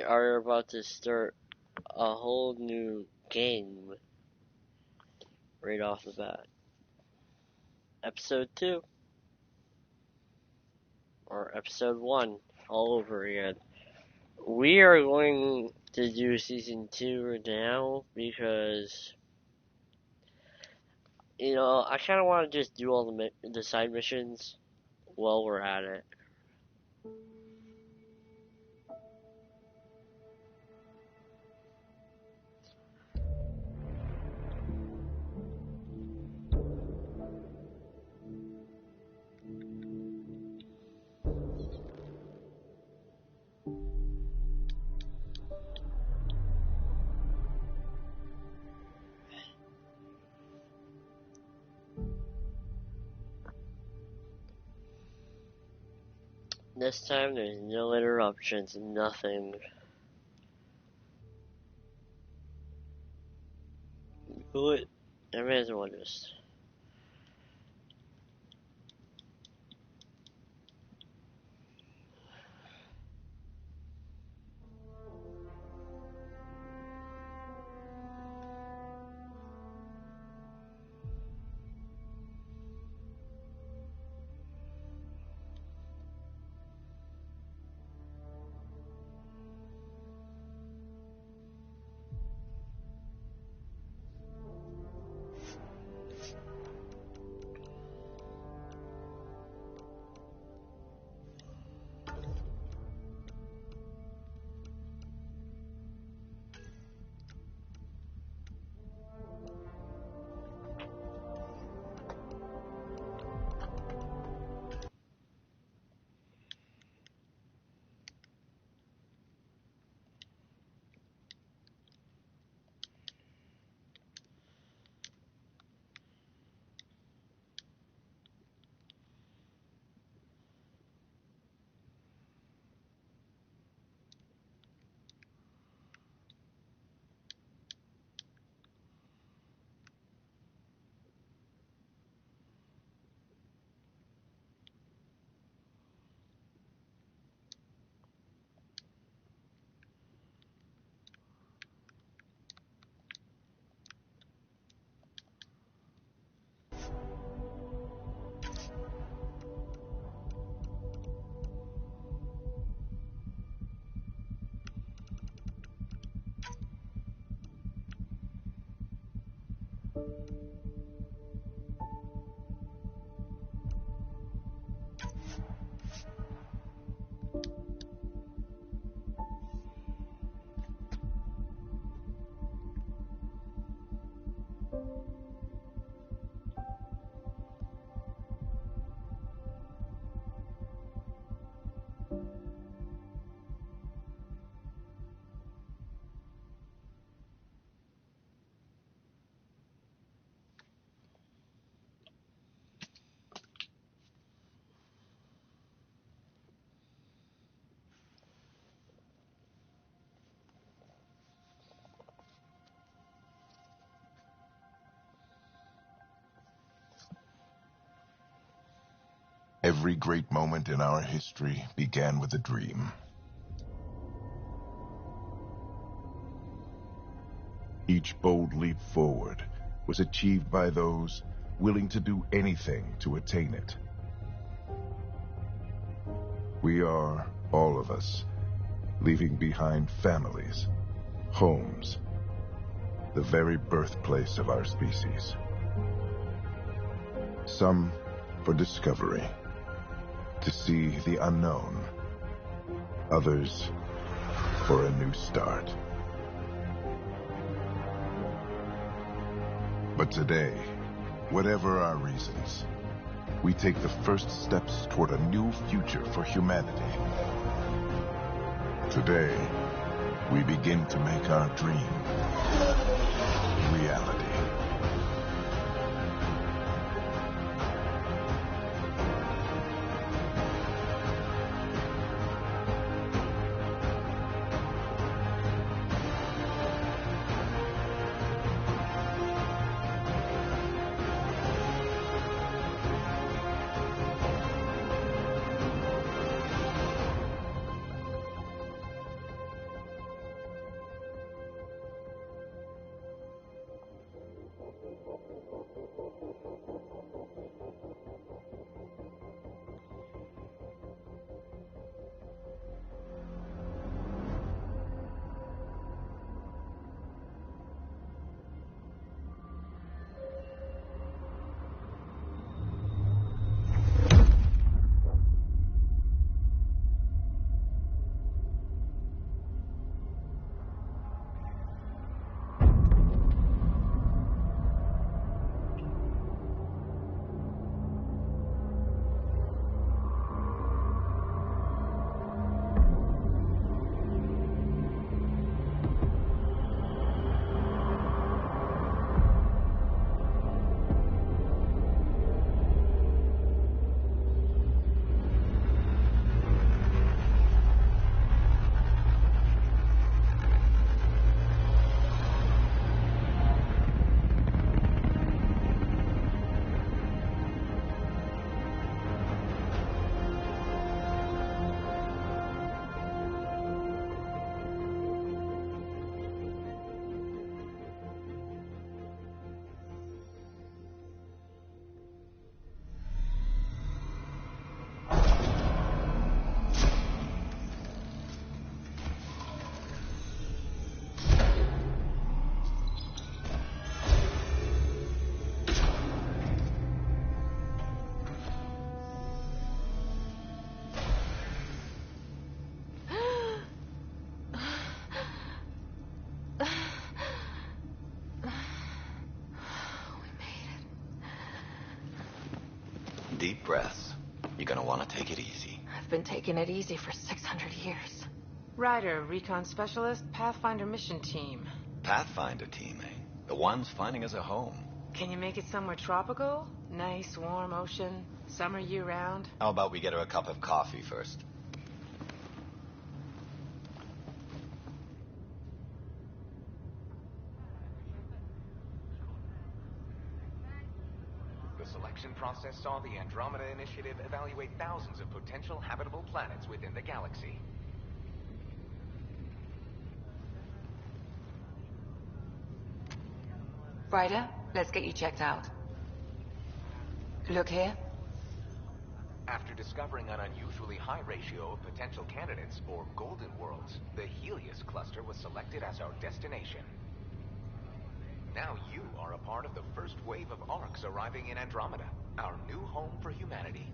are about to start a whole new game right off the bat. Episode 2. Or Episode 1. All over again. We are going to do Season 2 now because, I kind of want to just do all the side missions while we're at it. This time there's no interruptions, nothing. What? I may as well just. Every great moment in our history began with a dream. Each bold leap forward was achieved by those willing to do anything to attain it. We are, all of us, leaving behind families, homes, the very birthplace of our species. Some for discovery, to see the unknown. Others for a new start. But today, whatever our reasons, we take the first steps toward a new future for humanity. Today, we begin to make our dream reality. Deep breaths. You're gonna want to take it easy. I've been taking it easy for 600 years. Ryder, recon specialist, Pathfinder mission team. Pathfinder team, eh? The ones finding us a home. Can you make it somewhere tropical? Nice, warm ocean, summer year-round? How about we get her a cup of coffee first? The selection process saw the Andromeda Initiative evaluate thousands of potential habitable planets within the galaxy. Ryder, let's get you checked out. Look here. After discovering an unusually high ratio of potential candidates, or golden worlds, the Helios cluster was selected as our destination. Now you are a part of the first wave of ARCs arriving in Andromeda, our new home for humanity.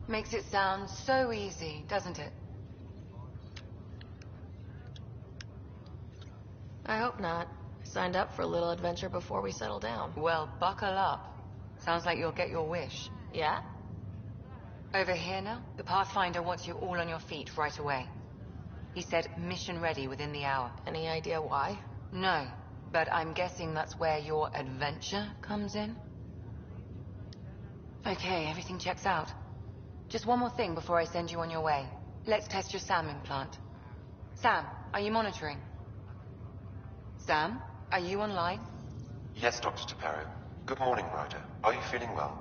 Makes it sound so easy, doesn't it? I hope not. I signed up for a little adventure before we settle down. Well, buckle up. Sounds like you'll get your wish. Yeah? Over here now, the Pathfinder wants you all on your feet right away. He said mission ready within the hour. Any idea why? No, but I'm guessing that's where your adventure comes in. Okay, everything checks out. Just one more thing before I send you on your way. Let's test your SAM implant. Sam, are you monitoring? Sam, are you online? Yes, Dr. Taparo. Good morning, Ryder. Are you feeling well?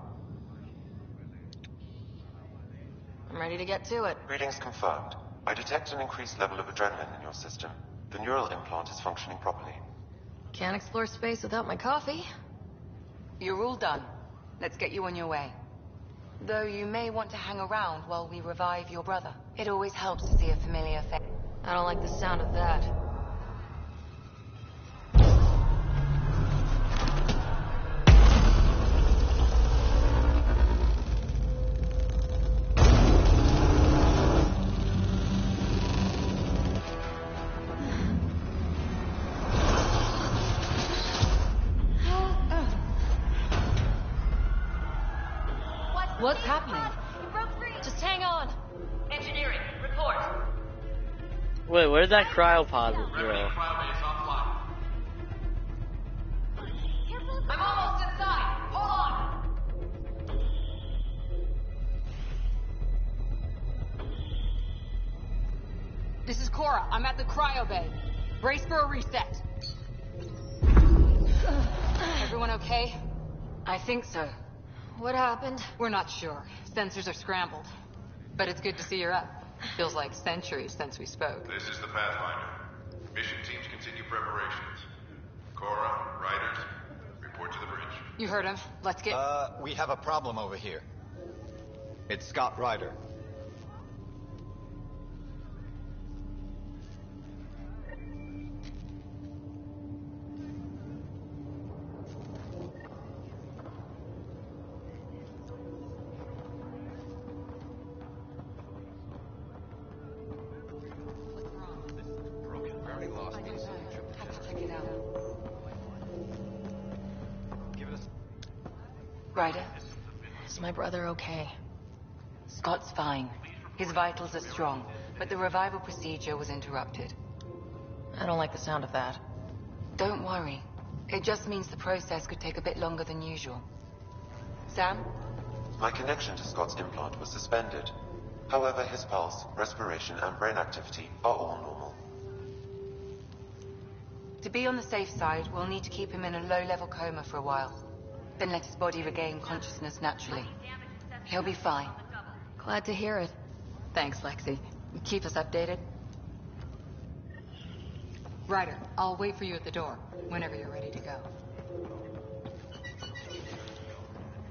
I'm ready to get to it. Readings confirmed. I detect an increased level of adrenaline in your system. The neural implant is functioning properly. Can't explore space without my coffee. You're all done. Let's get you on your way. Though you may want to hang around while we revive your brother. It always helps to see a familiar face. I don't like the sound of that. What's happening? Just hang on. Engineering, report. Wait, where did that cryopod go? I'm almost inside. Hold on. This is Cora. I'm at the cryo bay. Brace for a reset. Everyone okay? I think so. What happened? We're not sure. Sensors are scrambled. But it's good to see you're up. Feels like centuries since we spoke. This is the Pathfinder. Mission teams continue preparations. Cora, Riders, report You heard him. Let's get... We have a problem over here. It's Scott Ryder. Ryder, Is my brother okay? Scott's fine. His vitals are strong, but the revival procedure was interrupted. I don't like the sound of that. Don't worry. It just means the process could take a bit longer than usual. Sam? My connection to Scott's implant was suspended. However, his pulse, respiration, and brain activity are all normal. To be on the safe side, we'll need to keep him in a low-level coma for a while. Then let his body regain consciousness naturally. He'll be fine. Glad to hear it. Thanks, Lexi. Keep us updated. Ryder, I'll wait for you at the door, whenever you're ready to go.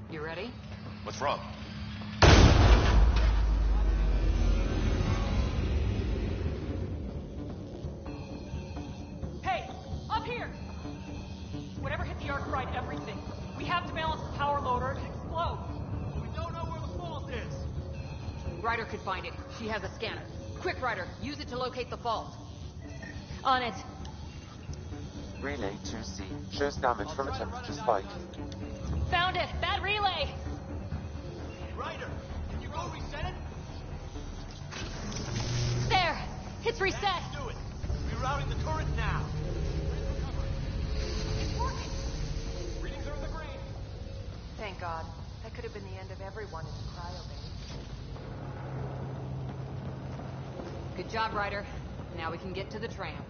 You ready? What's wrong? Hey! Up here! Whatever hit the arc fried everything. We have to balance the power load or it could explode. We don't know where the fault is. Ryder could find it. She has a scanner. Quick, Ryder. Use it to locate the fault. On it. Relay 2C shows damage from a temperature spike. Found it! Bad relay! Ryder, can you go reset it? There! It's reset! Do it. Rerouting the current now. It's working! Readings are in the green. Thank God. That could have been the end of everyone in the cryo bay. Good job, Ryder. Now we can get to the tram.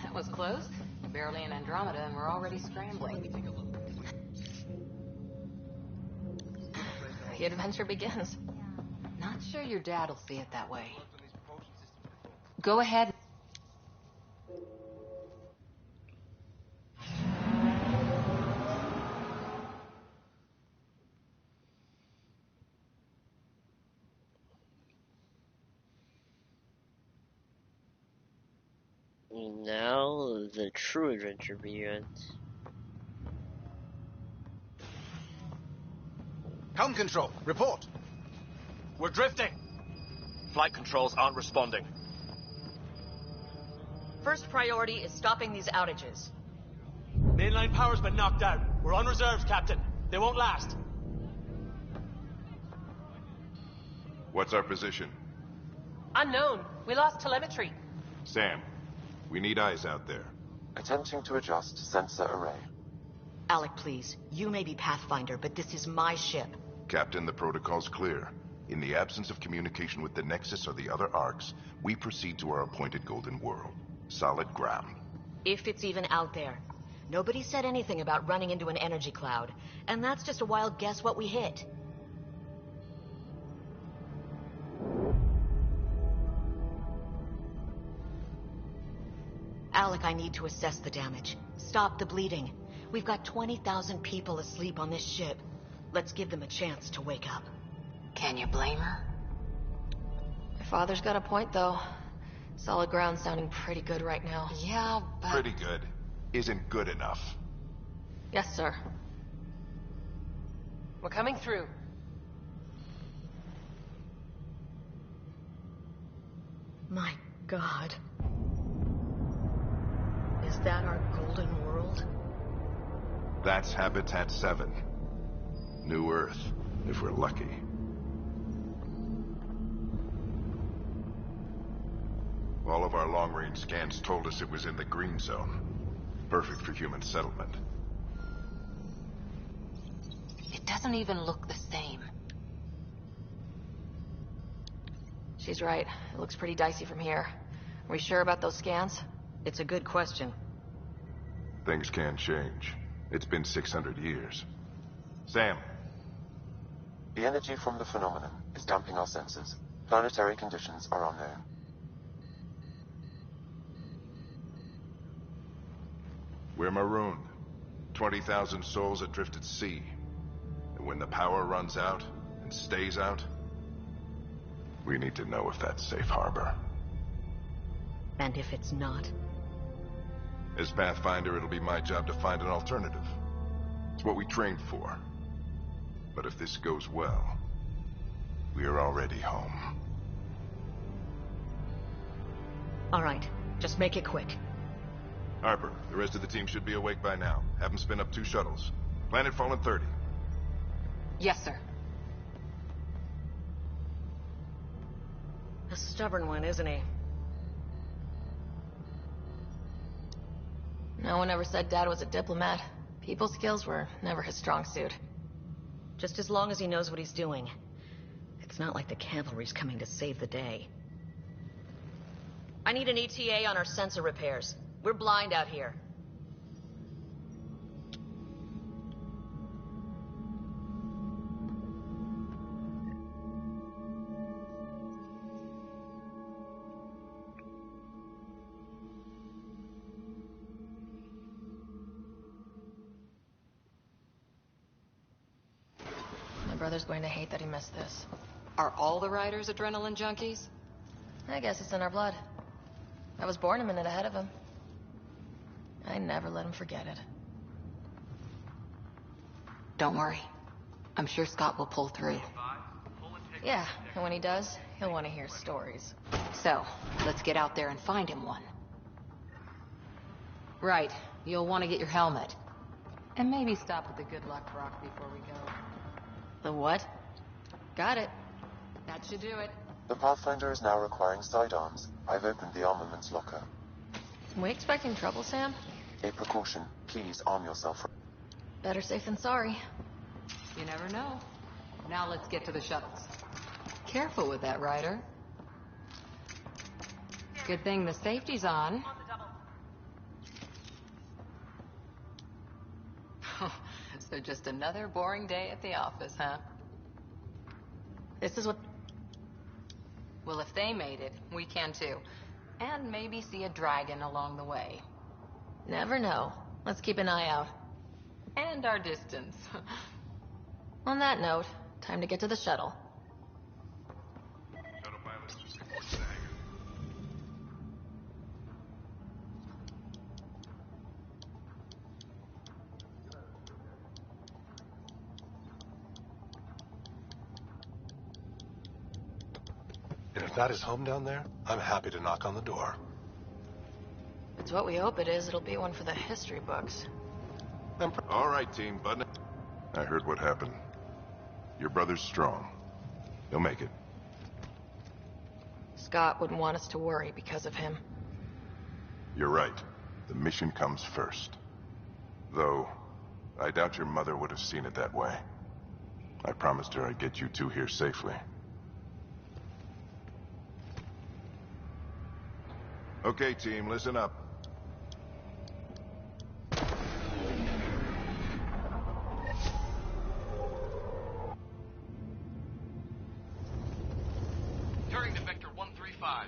That was close. Barely in Andromeda, and we're already scrambling. The adventure begins. Not sure your dad'll see it that way. Go ahead. Now the true adventure begins. Helm control, report. We're drifting. Flight controls aren't responding. First priority is stopping these outages. Mainline power's been knocked out. We're on reserves, Captain. They won't last. What's our position? Unknown. We lost telemetry. Sam, we need eyes out there. Attempting to adjust sensor array. Alec, please. You may be Pathfinder, but this is my ship. Captain, the protocol's clear. In the absence of communication with the Nexus or the other arcs, we proceed to our appointed Golden World. Solid ground. If it's even out there. Nobody said anything about running into an energy cloud, and that's just a wild guess what we hit. Alec, I need to assess the damage. Stop the bleeding. We've got 20,000 people asleep on this ship. Let's give them a chance to wake up. Can you blame her? Your father's got a point, though. Solid ground sounding pretty good right now. Yeah, but... Pretty good. Isn't good enough. Yes, sir. We're coming through. My God. Is that our golden world? That's Habitat 7. New Earth, if we're lucky. All of our long-range scans told us it was in the green zone. Perfect for human settlement. It doesn't even look the same. She's right. It looks pretty dicey from here. Are we sure about those scans? It's a good question. Things can change. It's been 600 years. Sam. The energy from the phenomenon is damping our senses. Planetary conditions are unknown. We're marooned. 20,000 souls adrift at sea. And when the power runs out, and stays out, we need to know if that's safe harbor. And if it's not? As Pathfinder, it'll be my job to find an alternative. It's what we trained for. But if this goes well, we are already home. All right, just make it quick. Harper, the rest of the team should be awake by now. Have them spin up 2 shuttles. Planet Fallen 30. Yes, sir. A stubborn one, isn't he? No one ever said Dad was a diplomat. People skills were never his strong suit. Just as long as he knows what he's doing. It's not like the cavalry's coming to save the day. I need an ETA on our sensor repairs. We're blind out here. My brother's going to hate that he missed this. Are all the riders adrenaline junkies? I guess it's in our blood. I was born a minute ahead of him. I never let him forget it. Don't worry. I'm sure Scott will pull through. Yeah, and when he does, he'll want to hear stories. So, let's get out there and find him one. Right. You'll want to get your helmet. And maybe stop at the Good Luck Rock before we go. The what? Got it. That should do it. The Pathfinder is now requiring sidearms. I've opened the armaments locker. We expecting trouble, Sam? A precaution. Please arm yourself. Better safe than sorry. You never know. Now let's get to the shuttles. Careful with that, Ryder. Good thing the safety's on. So just another boring day at the office, huh? This is what... Well, if they made it, we can too. And maybe see a dragon along the way. Never know. Let's keep an eye out. And our distance. On that note, time to get to the shuttle. Shuttle pilots just report to the hangar. And if that is home down there, I'm happy to knock on the door. If it's what we hope it is, it'll be one for the history books. All right, team, button it. I heard what happened. Your brother's strong. He'll make it. Scott wouldn't want us to worry because of him. You're right. The mission comes first. Though, I doubt your mother would have seen it that way. I promised her I'd get you two here safely. Okay, team, listen up. Turning to Vector 135.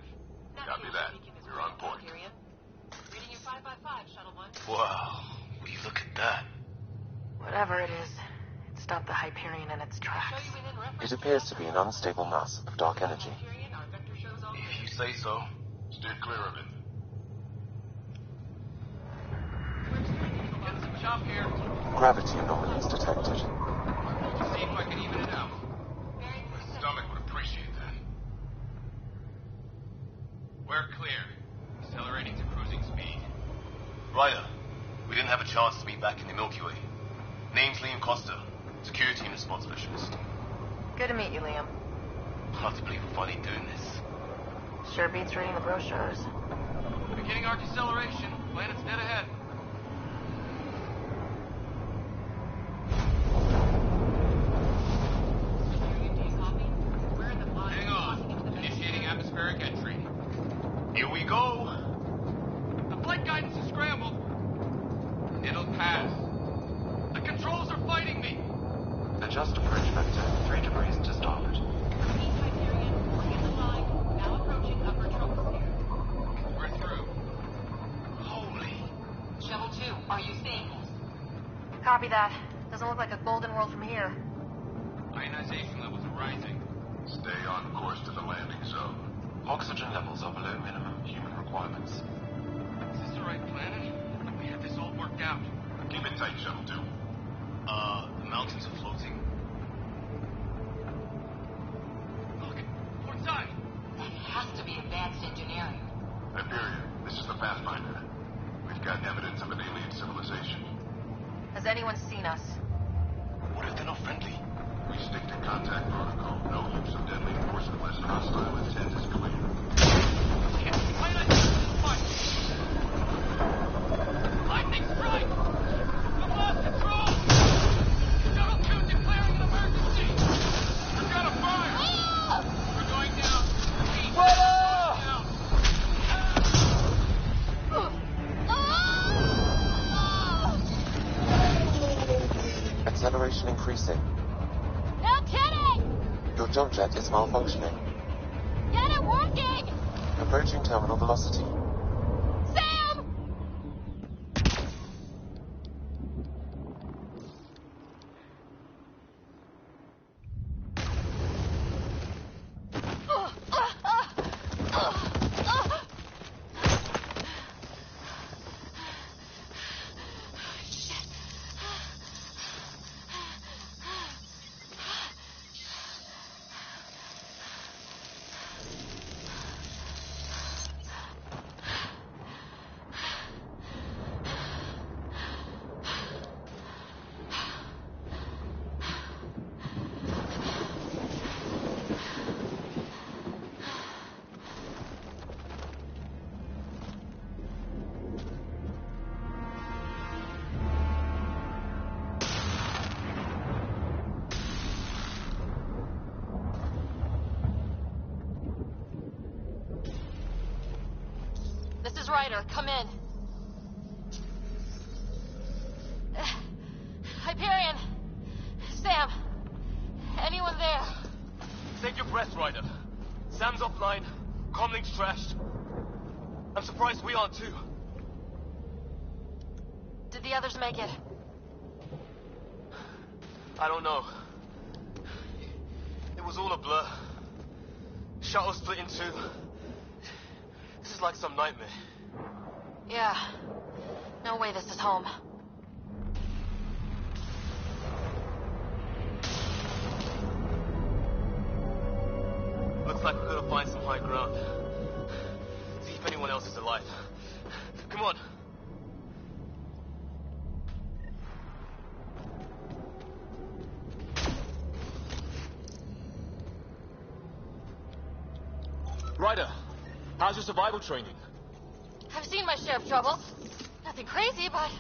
Copy that. You're on point. Reading your 5x5, Shuttle 1. Wow, will you look at that? Whatever it is, it stopped the Hyperion in its tracks. It appears to be an unstable mass of dark energy. If you say so. Steer clear of it. Get some chop here. Gravity anomalies detected. See if I can even it out. My stomach would appreciate that. We're clear. Accelerating to cruising speed. Ryder, we didn't have a chance to meet back in the Milky Way. Name's Liam Costa, Security and Response Specialist. Good to meet you, Liam. Hard to believe we're finally doing this. Sure beats reading the brochures. Beginning our deceleration. Planet's dead ahead. Hang on. Initiating atmospheric entry. Here we go. The flight guidance is scrambled. It'll pass. The controls are fighting me. Adjust approach vector 3 degrees to starboard. We're through. Holy. Copy that. Doesn't look like a golden world from here. Ionization levels are rising. Stay on course to the landing zone. Oxygen levels are below minimum human requirements. Is this the right planet? We have this all worked out. Keep it tight, Shuttle 2. The mountains are floating. Look, port side. That has to be advanced engineering. Hyperion, this is the Pathfinder. We've got evidence of an alien civilization. Has anyone seen us? What if they're not friendly? We stick to contact protocol. No use of deadly force unless hostile intent is clear. Lightning strike! We've lost control! Shuttle 2 declaring an emergency! We've got a fire! We're going down! We're going down! Acceleration increasing. No kidding! Your jump jet is malfunctioning. Get it working! Approaching terminal velocity. Sam! This is Ryder. Come in. Hyperion! Sam! Anyone there? Take your breath, Ryder. Sam's offline. Comlink's trashed. I'm surprised we aren't too. Did the others make it? I don't know. It was all a blur. Shuttle split in two. This is like some nightmare. Yeah. No way this is home. Looks like we're gonna find some high ground. See if anyone else is alive. Come on. Ryder, how's your survival training? I've seen my share of troubles. Nothing crazy, but...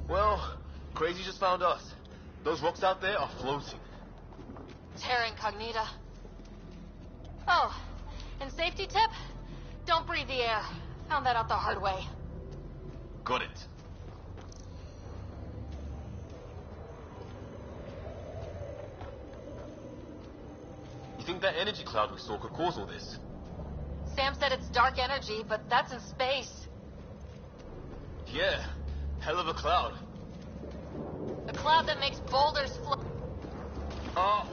Well, crazy just found us. Those rocks out there are floating. Terra Incognita. Oh, and safety tip? Don't breathe the air. Found that out the hard way. Got it. You think that energy cloud we saw could cause all this? Sam said it's dark energy, but that's in space. Yeah, hell of a cloud. A cloud that makes boulders float.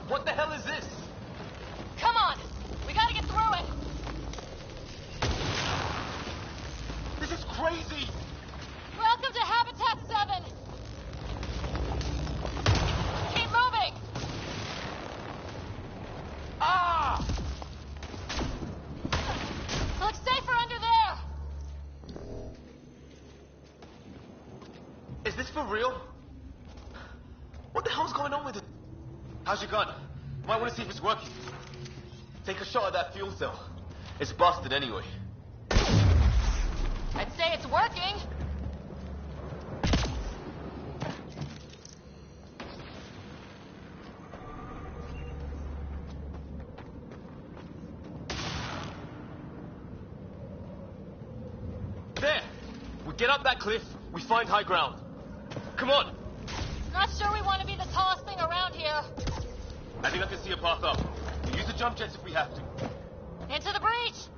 What the hell is this? Come on! We gotta get through it! This is crazy! Welcome to Habitat 7! Keep moving! Ah! Looks safer under there! Is this for real? What the hell's going on with it? How's your gun? Might want to see if it's working. Take a shot at that fuel cell. It's busted anyway. I'd say it's working. There! We get up that cliff, we find high ground. Come on! Not sure we want to be the tallest thing around here. I think I can see a path up. We'll use the jump jets if we have to. Into the breach!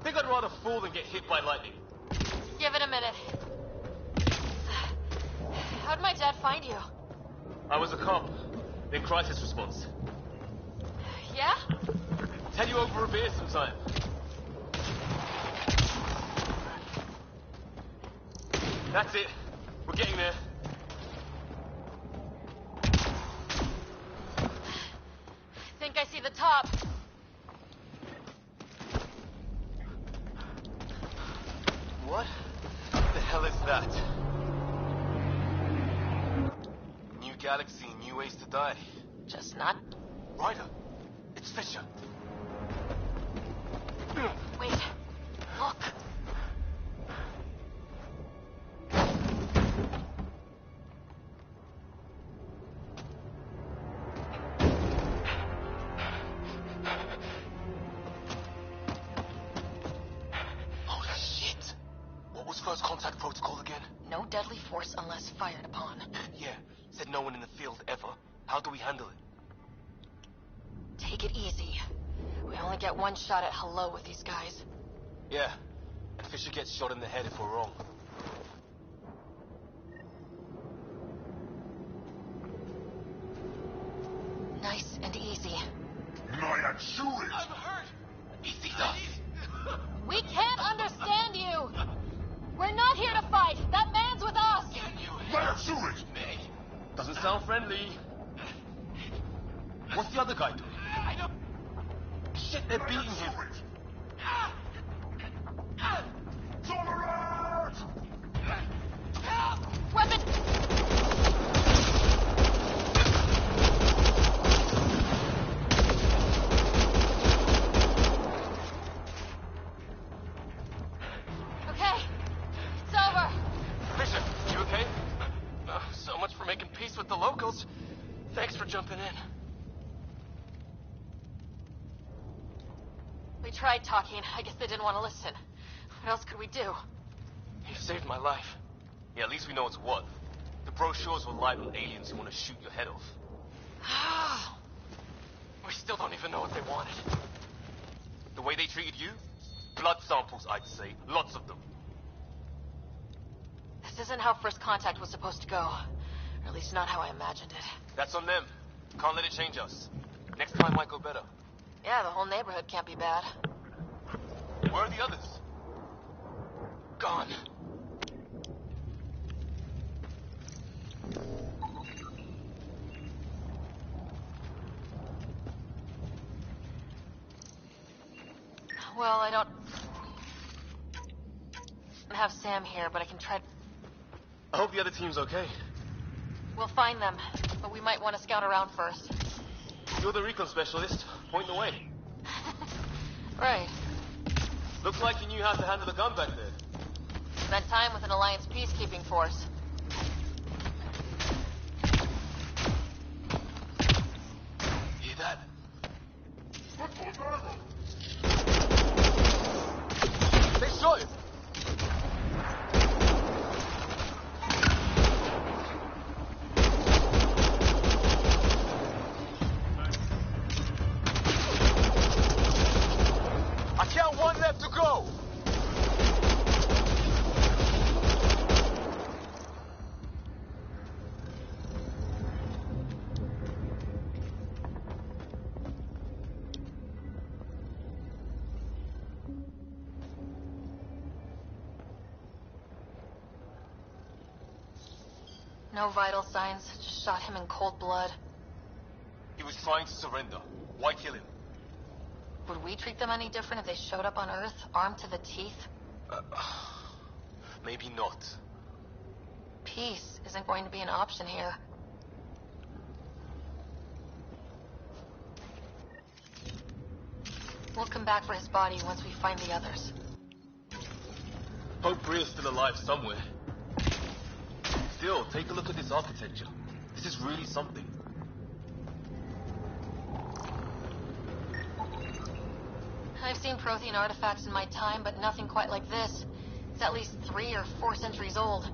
Think I'd rather fall than get hit by lightning. Give it a minute. How'd my dad find you? I was a cop in crisis response. Yeah? Tell you over a beer sometime. That's it. We're getting there. Think I see the top. What the hell is that? New galaxy, new ways to die. Just not. Ryder, it's Fisher. Wait. Look. Holy shit. What was first contact protocol again? No deadly force unless fired upon. Yeah, said no one in the field ever. How do we handle it? Take it easy. We only get one shot at hello with these guys. Yeah, and Fisher gets shot in the head if we're wrong. Nice and easy. I'm hurt. Easy enough. We can't understand you. We're not here to fight. That man's with us. Me. Doesn't sound friendly. What's the other guy doing? I don't... Shit, they're beating him. Weapon! Okay. It's over. Fisher, you okay? So much for making peace with the locals. Thanks for jumping in. We tried talking. I guess they didn't want to listen. What else could we do? You saved my life. Yeah, at least we know it's what. The brochures will libel aliens who want to shoot your head off. We still don't even know what they wanted. The way they treated you? Blood samples, I'd say. Lots of them. This isn't how first contact was supposed to go. Or at least not how I imagined it. That's on them. Can't let it change us. Next time might go better. Yeah, the whole neighborhood can't be bad. Where are the others? Gone. Well, I don't have Sam here, but I can try. I hope the other team's okay. We'll find them, but we might want to scout around first. You're the recon specialist. Point the way. Right. Looks like you knew how to handle the gun back there. Spent time with an Alliance peacekeeping force. Hear that? They shot him! I count one left to go! No vital signs, just shot him in cold blood. He was trying to surrender. Why kill him? Would we treat them any different if they showed up on Earth, armed to the teeth? Maybe not. Peace isn't going to be an option here. We'll come back for his body once we find the others. Hope Bria's still alive somewhere. Still, take a look at this architecture. This is really something. I've seen Prothean artifacts in my time, but nothing quite like this. It's at least 3 or 4 centuries old.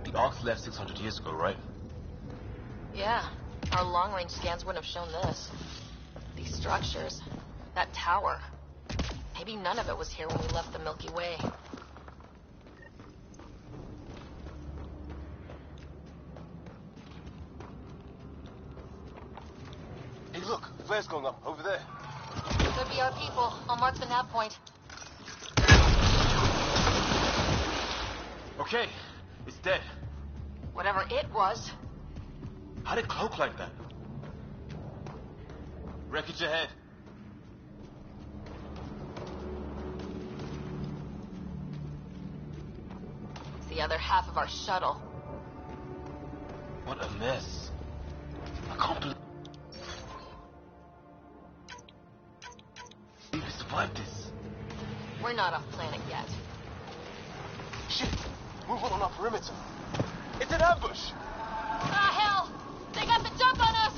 The Ark's left 600 years ago, right? Yeah, our long-range scans wouldn't have shown this. These structures, that tower. Maybe none of it was here when we left the Milky Way. flares going up over there. Could be our people. I'll mark the nav point. Okay, it's dead. Whatever it was. How'd it cloak like that? Wreckage ahead. It's the other half of our shuttle. What a mess. I can't believe we survived this. We're not off planet yet. Shit! Movement on our perimeter. It's an ambush! Ah, hell! They got the jump on us!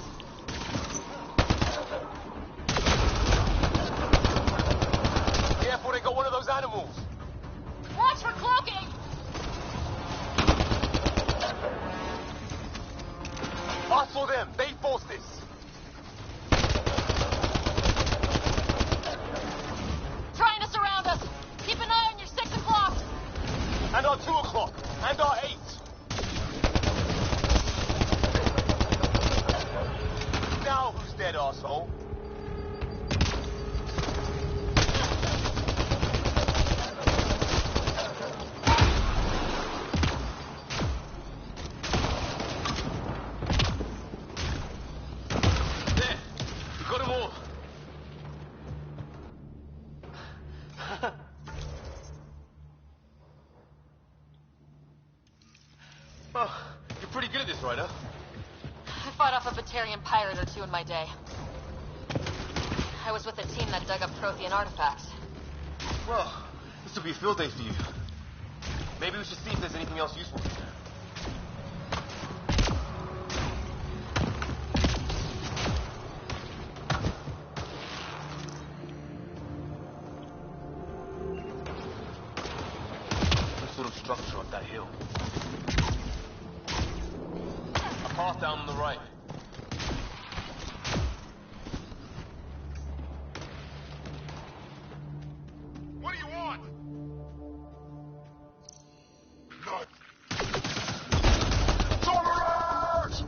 Careful, they got one of those animals. Watch for cloaking! I saw them. They forced this. Trying to surround us! Keep an eye on your 6 o'clock! And our 2 o'clock. And our 8. Now who's dead, arsehole? There! We got them all! Oh, you're pretty good at this, Ryder. I fought off a Batarian pirate or two in my day. I was with the team that dug up Prothean artifacts. Well, this will be a field day for you. Maybe we should see if there's anything else useful. Some sort of structure up that hill. A path down on the right. What do you want? Blood. Tolerance!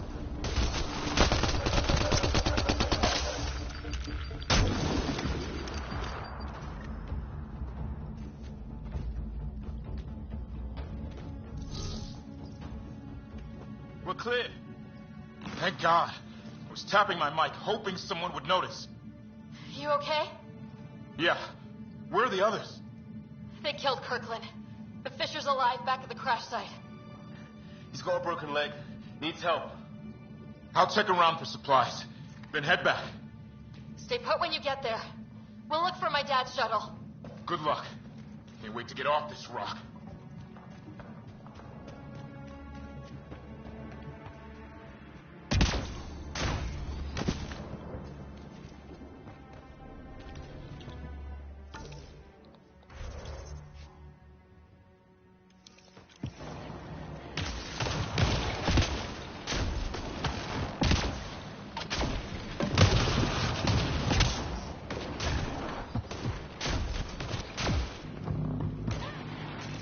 We're clear. Thank God. I was tapping my mic, hoping someone would notice. You okay? Yeah. Where are the others? They killed Kirkland. The Fisher's alive back at the crash site. He's got a broken leg. Needs help. I'll check around for supplies. Then head back. Stay put when you get there. We'll look for my dad's shuttle. Good luck. Can't wait to get off this rock.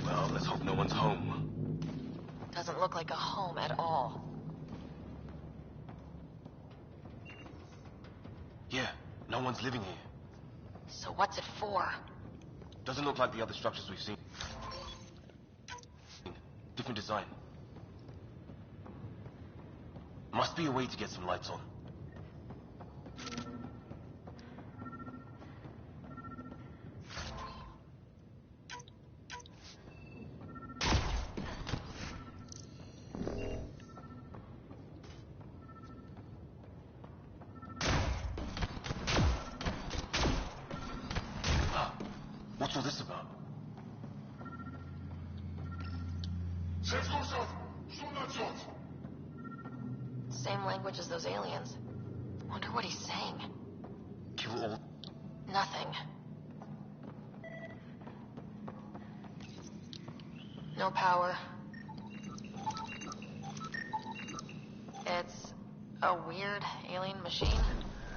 Well, let's hope no one's home. Doesn't look like a home at all. Yeah, no one's living here. So what's it for? Doesn't look like the other structures we've seen. Different design. Must be a way to get some lights on. What's all this about? Same language as those aliens. Wonder what he's saying. Kill all. Nothing. No power. It's a weird alien machine.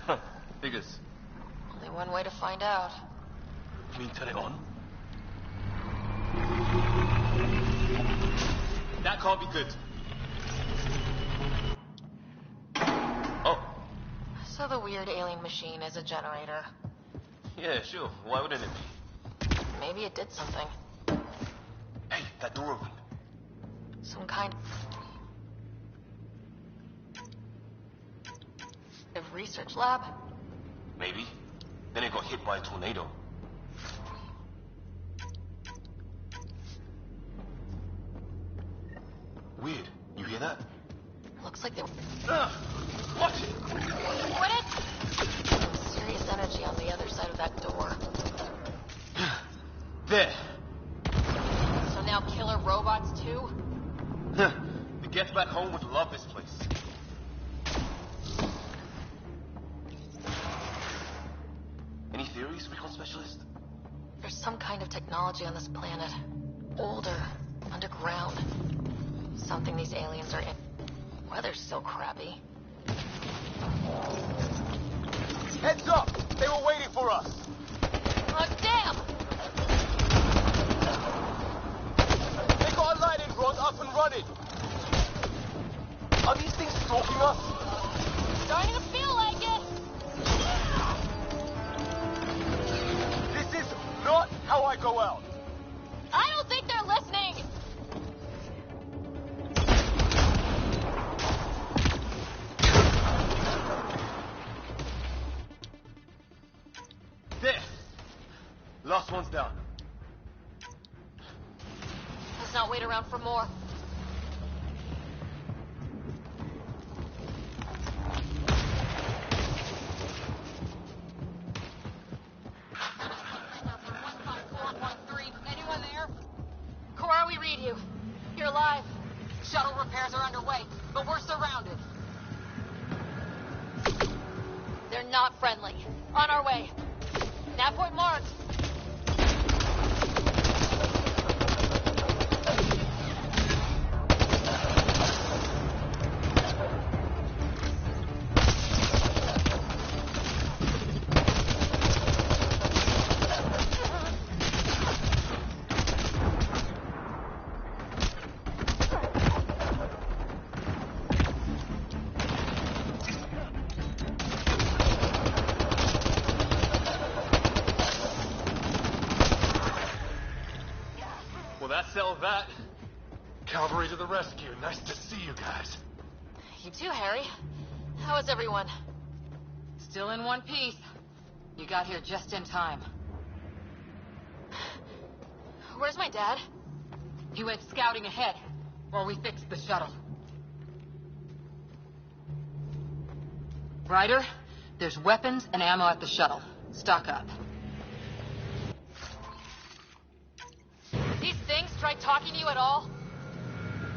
Huh, figures. Only one way to find out. You mean turn it on? That can't be good. Oh. So the weird alien machine is a generator. Yeah, sure. Why wouldn't it be? Maybe it did something. Hey, that door opened. Some kind of research lab? Maybe. Then it got hit by a tornado. Weird. You hear that? Looks like they were... Watch it! Quit it! Some serious energy on the other side of that door. There. So now killer robots too? The Gets Back Home would love this place. Any theories, recon specialist? There's some kind of technology on this planet. Older. Underground. Something these aliens are in. Weather's so crappy. Heads up! They were waiting for us! Oh, damn! They got a lighting rod up and running! Are these things stalking us? Starting to feel like it! This is not how I go out! I don't think they're listening! There! Last one's down. Let's not wait around for more. Anyone there? Cora, we read you. You're alive. Shuttle repairs are underway, but we're surrounded. They're not friendly. On our way. Nav point marked. Well, that settled that. Cavalry to the rescue. Nice to see you guys. You too, Harry. How is everyone? Still in one piece. You got here just in time. Where's my dad? He went scouting ahead while we fixed the shuttle. Ryder, there's weapons and ammo at the shuttle. Stock up. These things tried talking to you at all?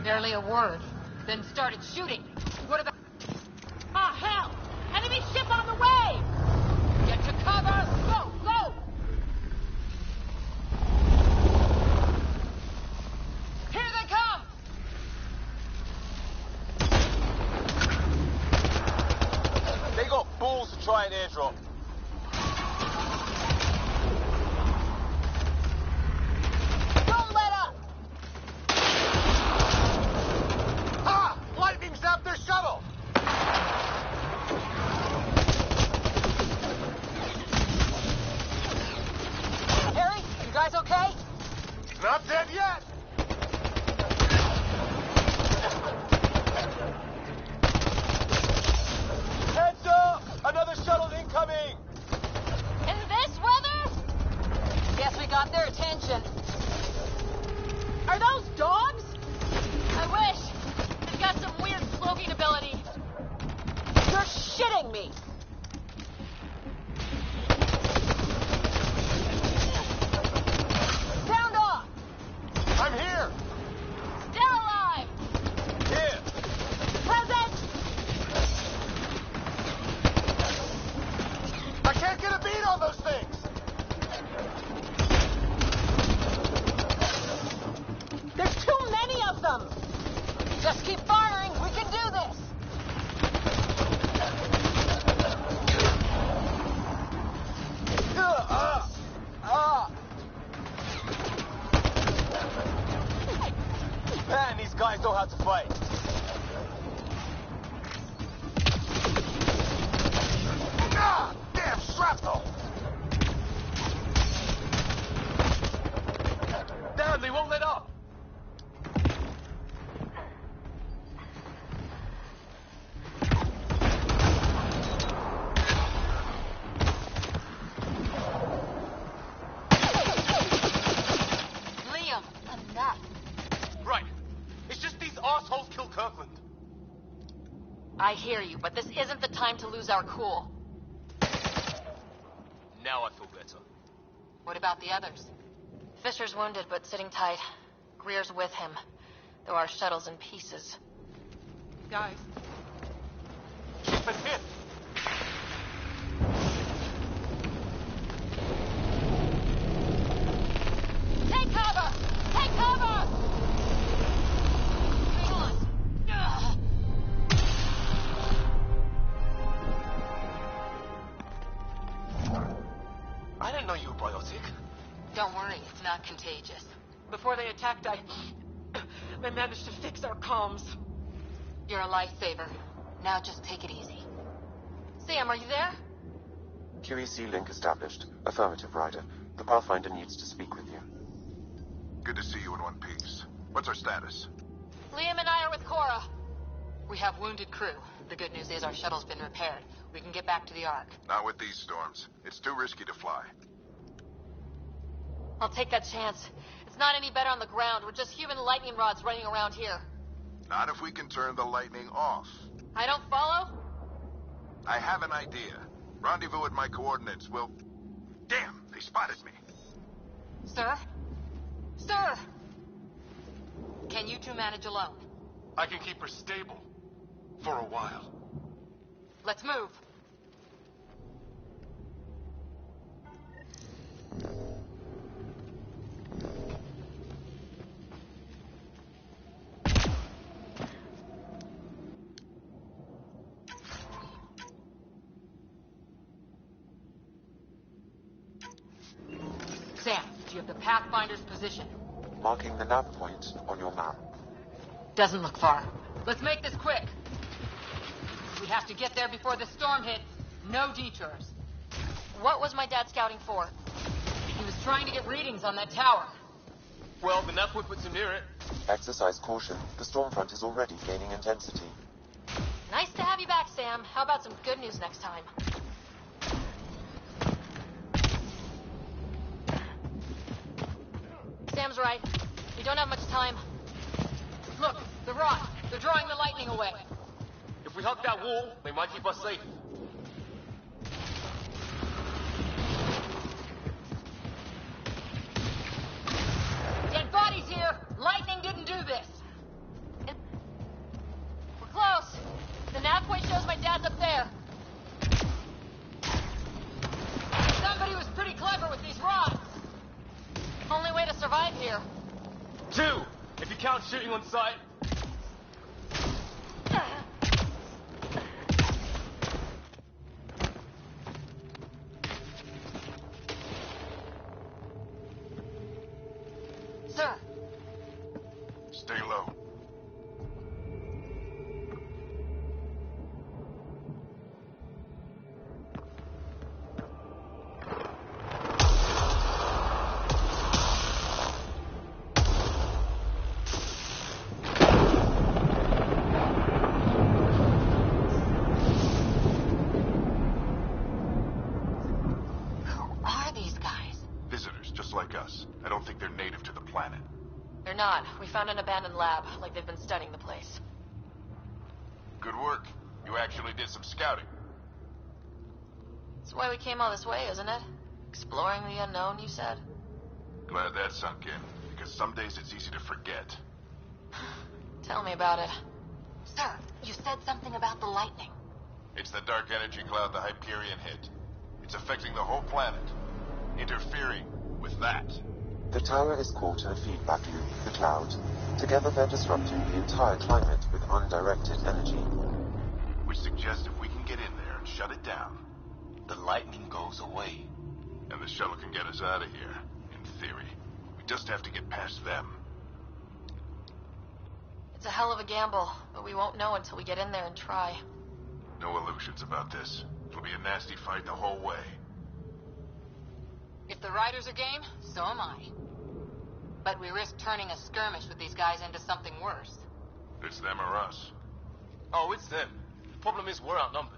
Barely a word. Then started shooting. What about... Ah, hell! Enemy ship on the way! Get to cover! Go! Go! Here they come! They got balls to try an airdrop. Don't let up! Ah! Lightning zapped their shuttle! Harry, you guys okay? Not dead yet! Heads up! Another shuttle incoming! In this weather? Guess we got their attention. Are those dogs? I wish. They've got some weird cloaking ability. You're shitting me! Sound off! I'm here! Still alive! Here! Present! I can't get a beat on those things! There's too many of them! Just keep firing, we can do this! Man, these guys know how to fight. I hear you, but this isn't the time to lose our cool. Now I feel better. What about the others? Fisher's wounded, but sitting tight. Greer's with him, though our shuttle's in pieces. Guys, Keep it hit! Take cover! Take cover! Hang on! Ugh. I didn't know you were biotic. Don't worry, it's not contagious. before they attacked, I managed to fix our comms. You're a lifesaver. Now just take it easy. Sam, are you there? QEC link established. Affirmative, Ryder. The Pathfinder needs to speak with you. Good to see you in one piece. What's our status? Liam and I are with Cora. We have wounded crew. The good news is our shuttle's been repaired. We can get back to the Ark. Not with these storms. It's too risky to fly. I'll take that chance. It's not any better on the ground. We're just human lightning rods running around here. Not if we can turn the lightning off. I don't follow? I have an idea. Rendezvous at my coordinates. We'll... Damn, they spotted me. Sir? Sir! Can you two manage alone? I can keep her stable. For a while. Let's move. Sam, do you have the Pathfinder's position? Marking the nav point on your map. Doesn't look far. Let's make this quick. We have to get there before the storm hits. No detours. What was my dad scouting for? He was trying to get readings on that tower. Well, the nav point puts him near it. Exercise caution. The storm front is already gaining intensity. Nice to have you back, Sam. How about some good news next time? Sam's right. We don't have much time. Look, the rock. They're drawing the lightning away. If we hug that wall, they might keep us safe. Dead bodies here! Lightning didn't do this! We're close. The nav point shows my dad's up there. Somebody was pretty clever with these rods! Only way to survive here. 2, if you count shooting on sight. Sir, Stay low. who are these guys? Visitors, just like us. I don't think they're native to the planet. They're not. We found an abandoned lab, like they've been studying the place. Good work. You actually did some scouting. That's why we came all this way, isn't it? Exploring the unknown, you said? Glad that sunk in, because some days it's easy to forget. Tell me about it. Sir, you said something about the lightning. It's the dark energy cloud the Hyperion hit. It's affecting the whole planet. Interfering with that. The tower is caught in a feedback loop with the cloud. Together they're disrupting the entire climate with undirected energy. We suggest if we can get in there and shut it down, The lightning goes away. and the shuttle can get us out of here, in theory. We just have to get past them. It's a hell of a gamble, but we won't know until we get in there and try. No illusions about this. It'll be a nasty fight the whole way. If the riders are game, so am I. But we risk turning a skirmish with these guys into something worse. It's them or us. Oh, it's them. The problem is we're outnumbered.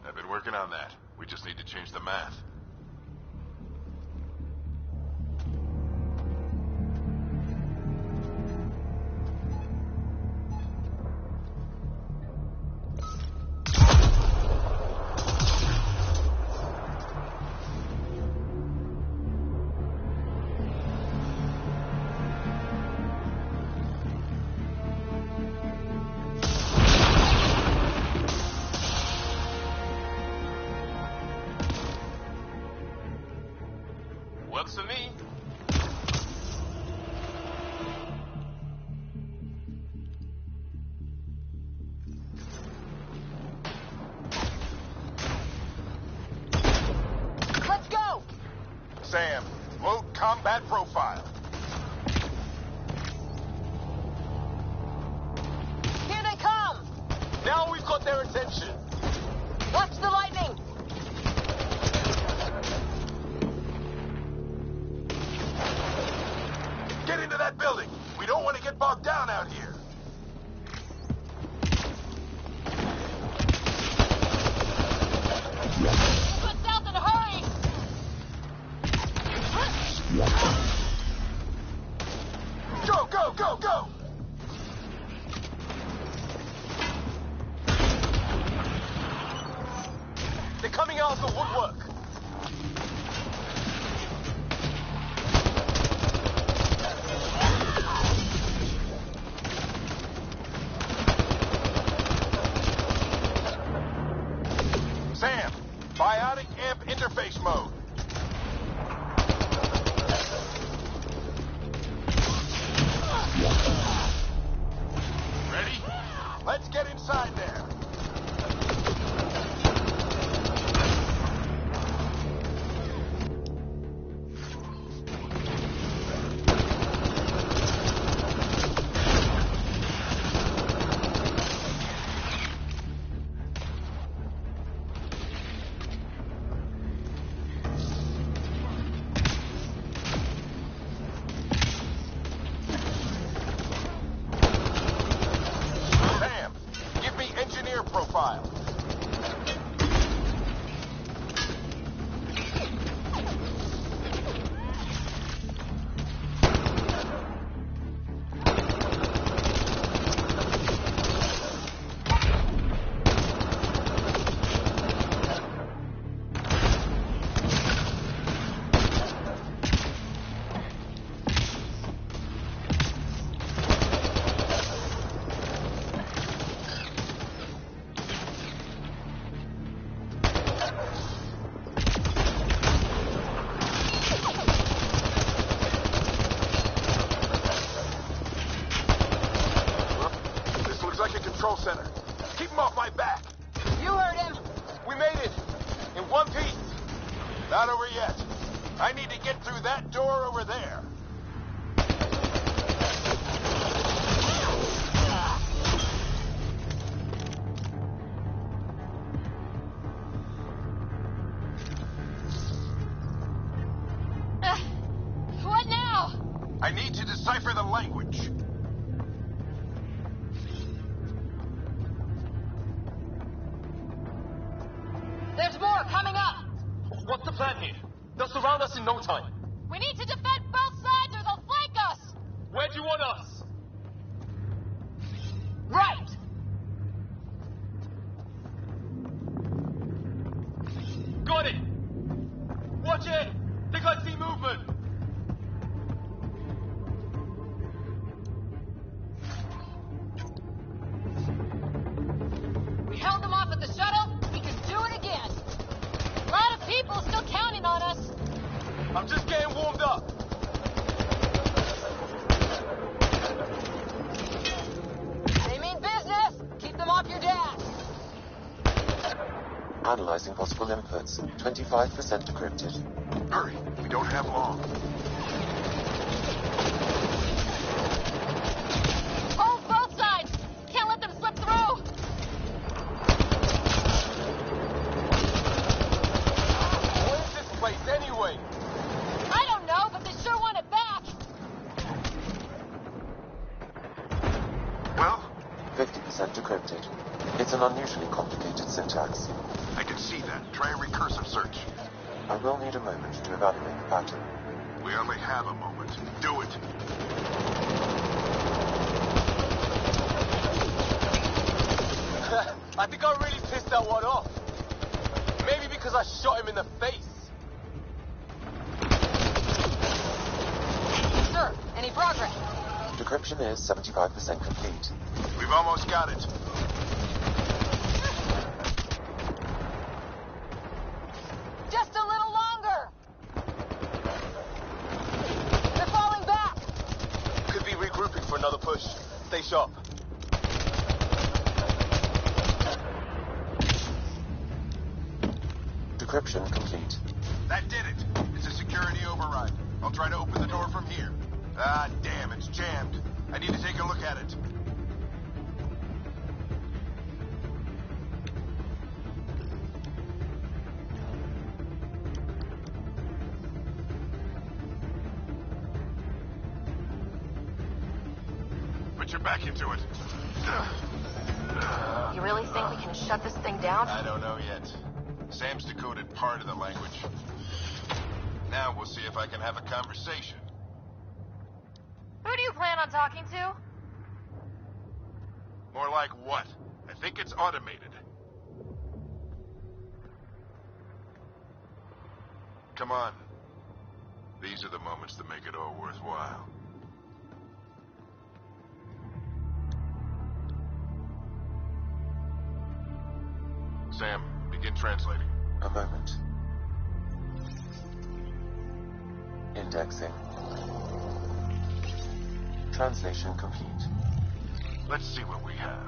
I've been working on that. We just need to change the math. Works for me. Let's go! Sam, load combat profile. Here they come! Now we've got their attention. Watch the lightning! Get into that building. We don't want to get bogged down out here. Put south in a hurry! Go, go, go, go! They're coming out of the woodwork. Sam, biotic amp interface mode. Ready? Let's get inside there. Sam, give me engineer profile. This looks like a control center. Keep him off my back. You heard him! We made it. In one piece. Not over yet. I need to get through that door over there. What now? I need to decipher the language. There's more coming up! What's the plan here? They'll surround us in no time. We need to defend both sides or they'll flank us! Where do you want us? Right! Got it! Watch it! Think I see movement! We held them off at the shuttle. We can do it again. A lot of people still counting on us. I'm just getting warmed up. They mean business. Keep them off your dash. Analyzing possible inputs. 25% decrypted. Hurry, we don't have long. Hold both sides. Can't let them slip through. What is this place anyway? I don't know, but they sure want it back. Well, 50% decrypted. It's an unusually complicated syntax. I can see that. Try a recursive search. I will need a moment to evaluate the pattern. We only have a moment. Do it. I think I really pissed that one off. Maybe because I shot him in the face. Sir, any progress? Decryption is 75% complete. We've almost got it. Just a little longer. Stay sharp. Decryption complete. That did it. It's a security override. I'll try to open the door from here. Ah, damn, it's jammed. I need to take a look at it. Put your back into it. You really think we can shut this thing down? I don't know yet. Sam's decoded part of the language. Now we'll see if I can have a conversation. Who do you plan on talking to? More like what? I think it's automated. Come on. These are the moments that make it all worthwhile. Sam, begin translating. A moment. Indexing. Translation complete. Let's see what we have.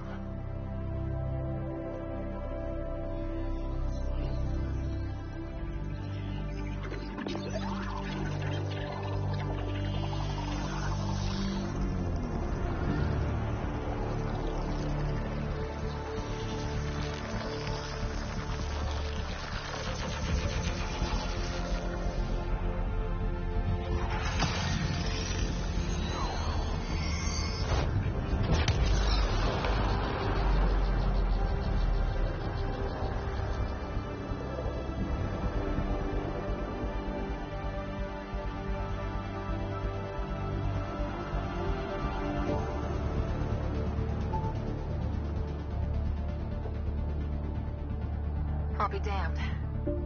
I'll be damned.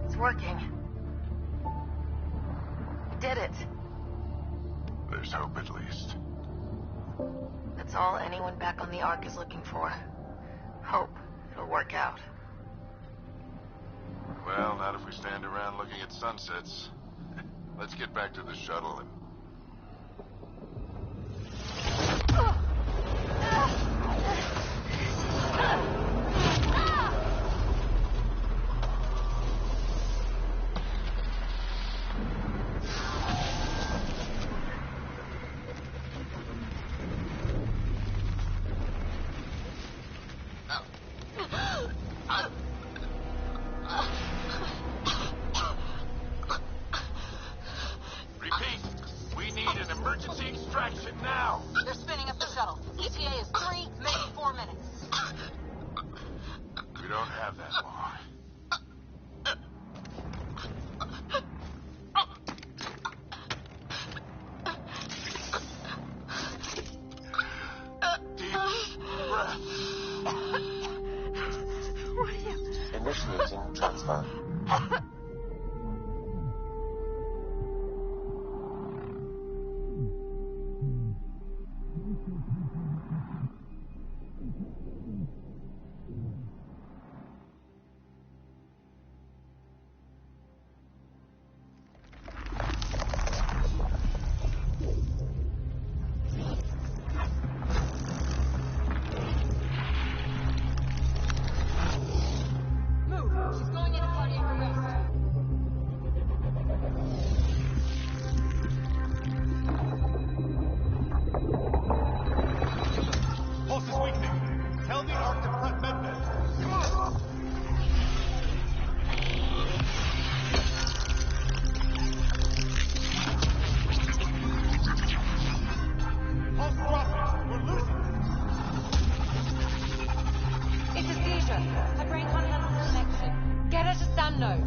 It's working. We did it. There's hope at least. That's all anyone back on the Ark is looking for. Hope it'll work out. Well, not if we stand around looking at sunsets. Let's get back to the shuttle and... Repeat, we need an emergency extraction now. They're spinning up the shuttle. ETA is 3, maybe 4 minutes. We don't have that long. Deep breath. Initiating transfer. Move. She's going into cardiac arrest. Pulse is weakening. Tell the Ark to prep medbay. Come on! Pulse dropping. We're losing it. It's a seizure. Her brain can't handle the connection. Get her to Sam node.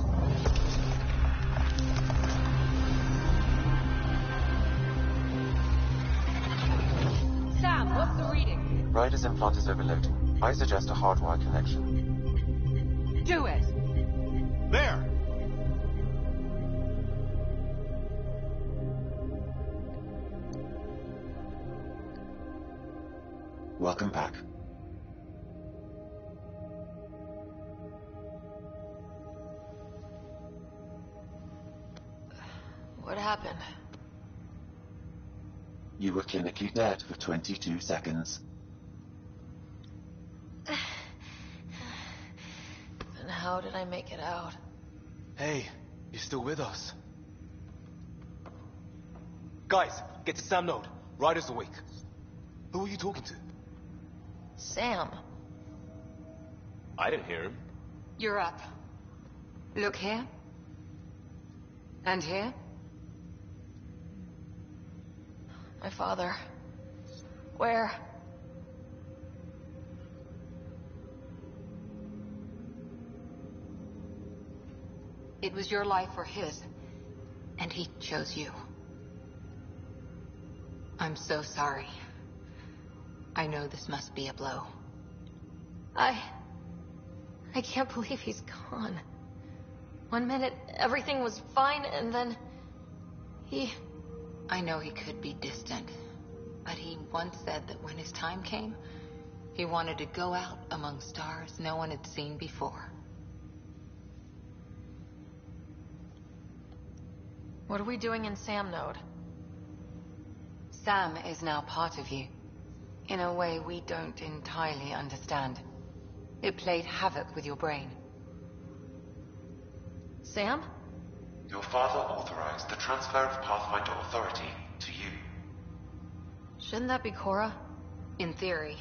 Sam, what's the reading? Rider's implant is overloading. I suggest a hardwire connection. Do it. There! Welcome back. What happened? You were clinically dead for 22 seconds. did I make it out? Hey, you're still with us. Guys, get to Sam Node. Ryder's awake. Who are you talking to? Sam. I didn't hear him. You're up. Look here. And here. My father. Where? It was your life or his, and he chose you. I'm so sorry. I know this must be a blow. I can't believe he's gone. 1 minute, everything was fine, and then... I know he could be distant, but he once said that when his time came, he wanted to go out among stars no one had seen before. What are we doing in Sam Node? Sam is now part of you, in a way we don't entirely understand. It played havoc with your brain. Sam? Your father authorized the transfer of Pathfinder authority to you. Shouldn't that be Cora? In theory.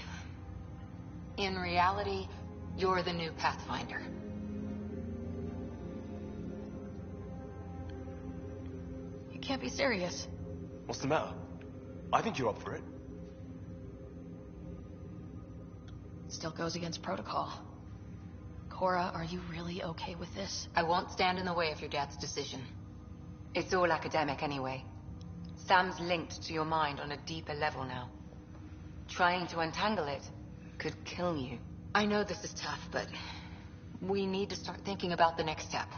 In reality, you're the new Pathfinder. You can't be serious. What's the matter? I think you're up for it. Still goes against protocol. Cora, are you really okay with this? I won't stand in the way of your dad's decision. It's all academic anyway. Sam's linked to your mind on a deeper level now. Trying to untangle it could kill you. I know this is tough, but we need to start thinking about the next step.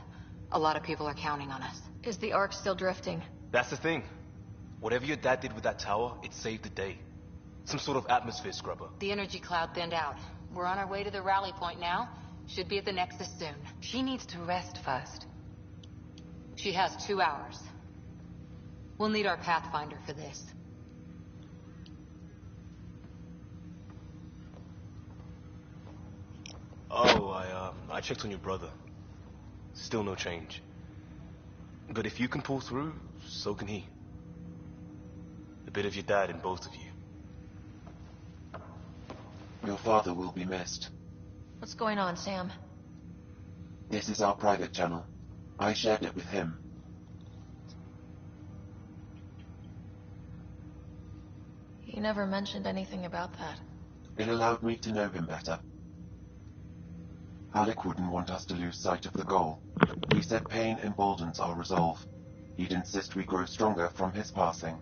A lot of people are counting on us. Is the Ark still drifting? That's the thing. Whatever your dad did with that tower, it saved the day. Some sort of atmosphere scrubber. The energy cloud thinned out. We're on our way to the rally point now. Should be at the Nexus soon. She needs to rest first. She has 2 hours. We'll need our Pathfinder for this. Oh, I checked on your brother. Still no change. But if you can pull through, so can he. A bit of your dad in both of you. Your father will be missed. What's going on, Sam? This is our private channel. I shared it with him. He never mentioned anything about that. It allowed me to know him better. Alec wouldn't want us to lose sight of the goal. He said pain emboldens our resolve. He'd insist we grow stronger from his passing.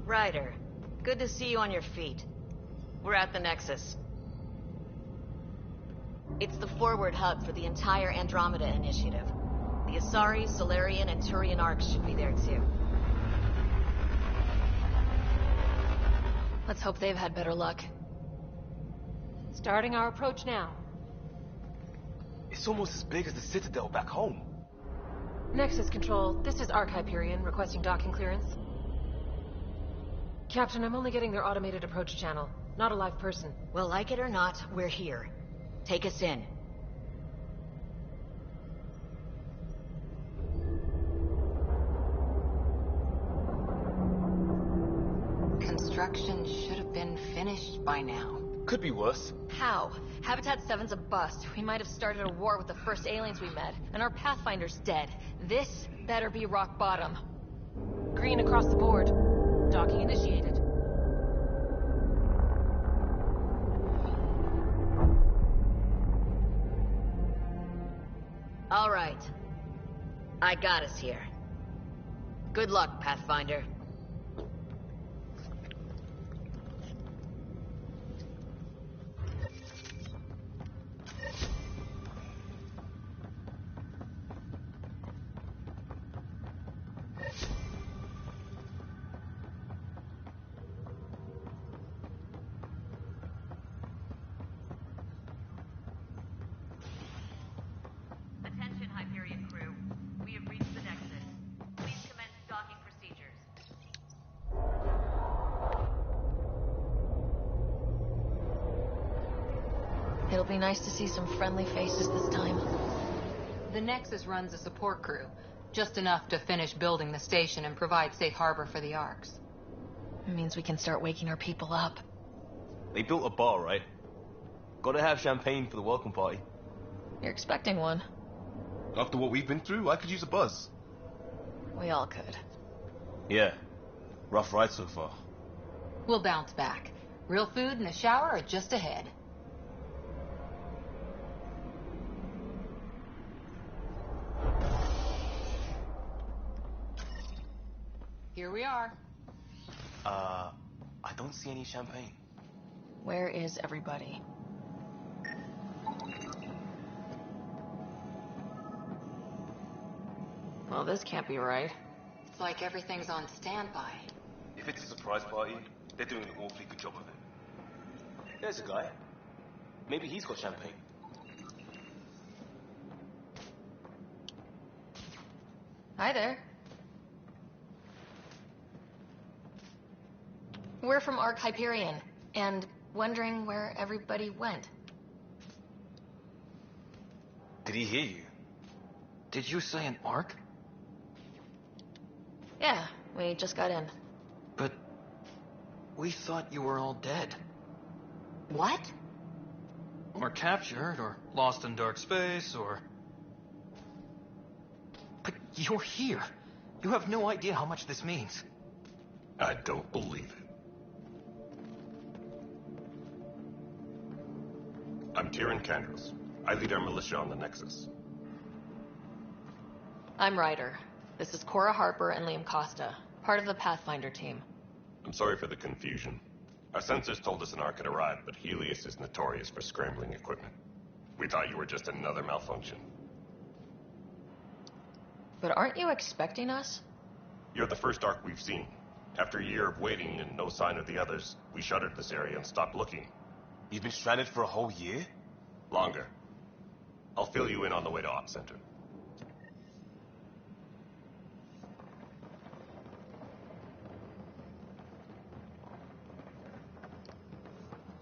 Ryder, good to see you on your feet. We're at the Nexus. It's the forward hub for the entire Andromeda initiative. The Asari, Solarian, and Turian arcs should be there too. Let's hope they've had better luck. Starting our approach now. It's almost as big as the Citadel back home. Nexus Control, this is Arc Hyperion requesting docking clearance. Captain, I'm only getting their automated approach channel, not a live person. Well, like it or not, we're here. Take us in. Construction should have been finished by now. Could be worse. How? Habitat 7's a bust. We might have started a war with the first aliens we met, and our Pathfinder's dead. This better be rock bottom. Green across the board. Docking initiated. All right. I got us here. Good luck, Pathfinder. Attention, Hyperion crew. We have reached the Nexus. Please commence docking procedures. It'll be nice to see some friendly faces this time. The Nexus runs a support crew, just enough to finish building the station and provide safe harbor for the arcs. It means we can start waking our people up. They built a bar, right? Gotta have champagne for the welcome party. You're expecting one. After what we've been through, I could use a buzz. We all could. Yeah. Rough ride so far. We'll bounce back. Real food and a shower are just ahead. Here we are. I don't see any champagne. Where is everybody? Well, this can't be right. It's like everything's on standby. If it's a surprise party, they're doing an awfully good job of it. There's a guy. Maybe he's got champagne. Hi there. We're from Arc Hyperion, and wondering where everybody went. Did he hear you? Did you say an arc? Yeah, we just got in. But we thought you were all dead. What? Or captured, or lost in dark space, or... But you're here. You have no idea how much this means. I don't believe it. I'm Tyrion Kandros. I lead our militia on the Nexus. I'm Ryder. This is Cora Harper and Liam Costa, part of the Pathfinder team. I'm sorry for the confusion. Our sensors told us an Ark had arrived, but Helios is notorious for scrambling equipment. We thought you were just another malfunction. But aren't you expecting us? You're the first Ark we've seen. After a year of waiting and no sign of the others, we shuttered this area and stopped looking. You've been stranded for a whole year? Longer. I'll fill you in on the way to Op Center.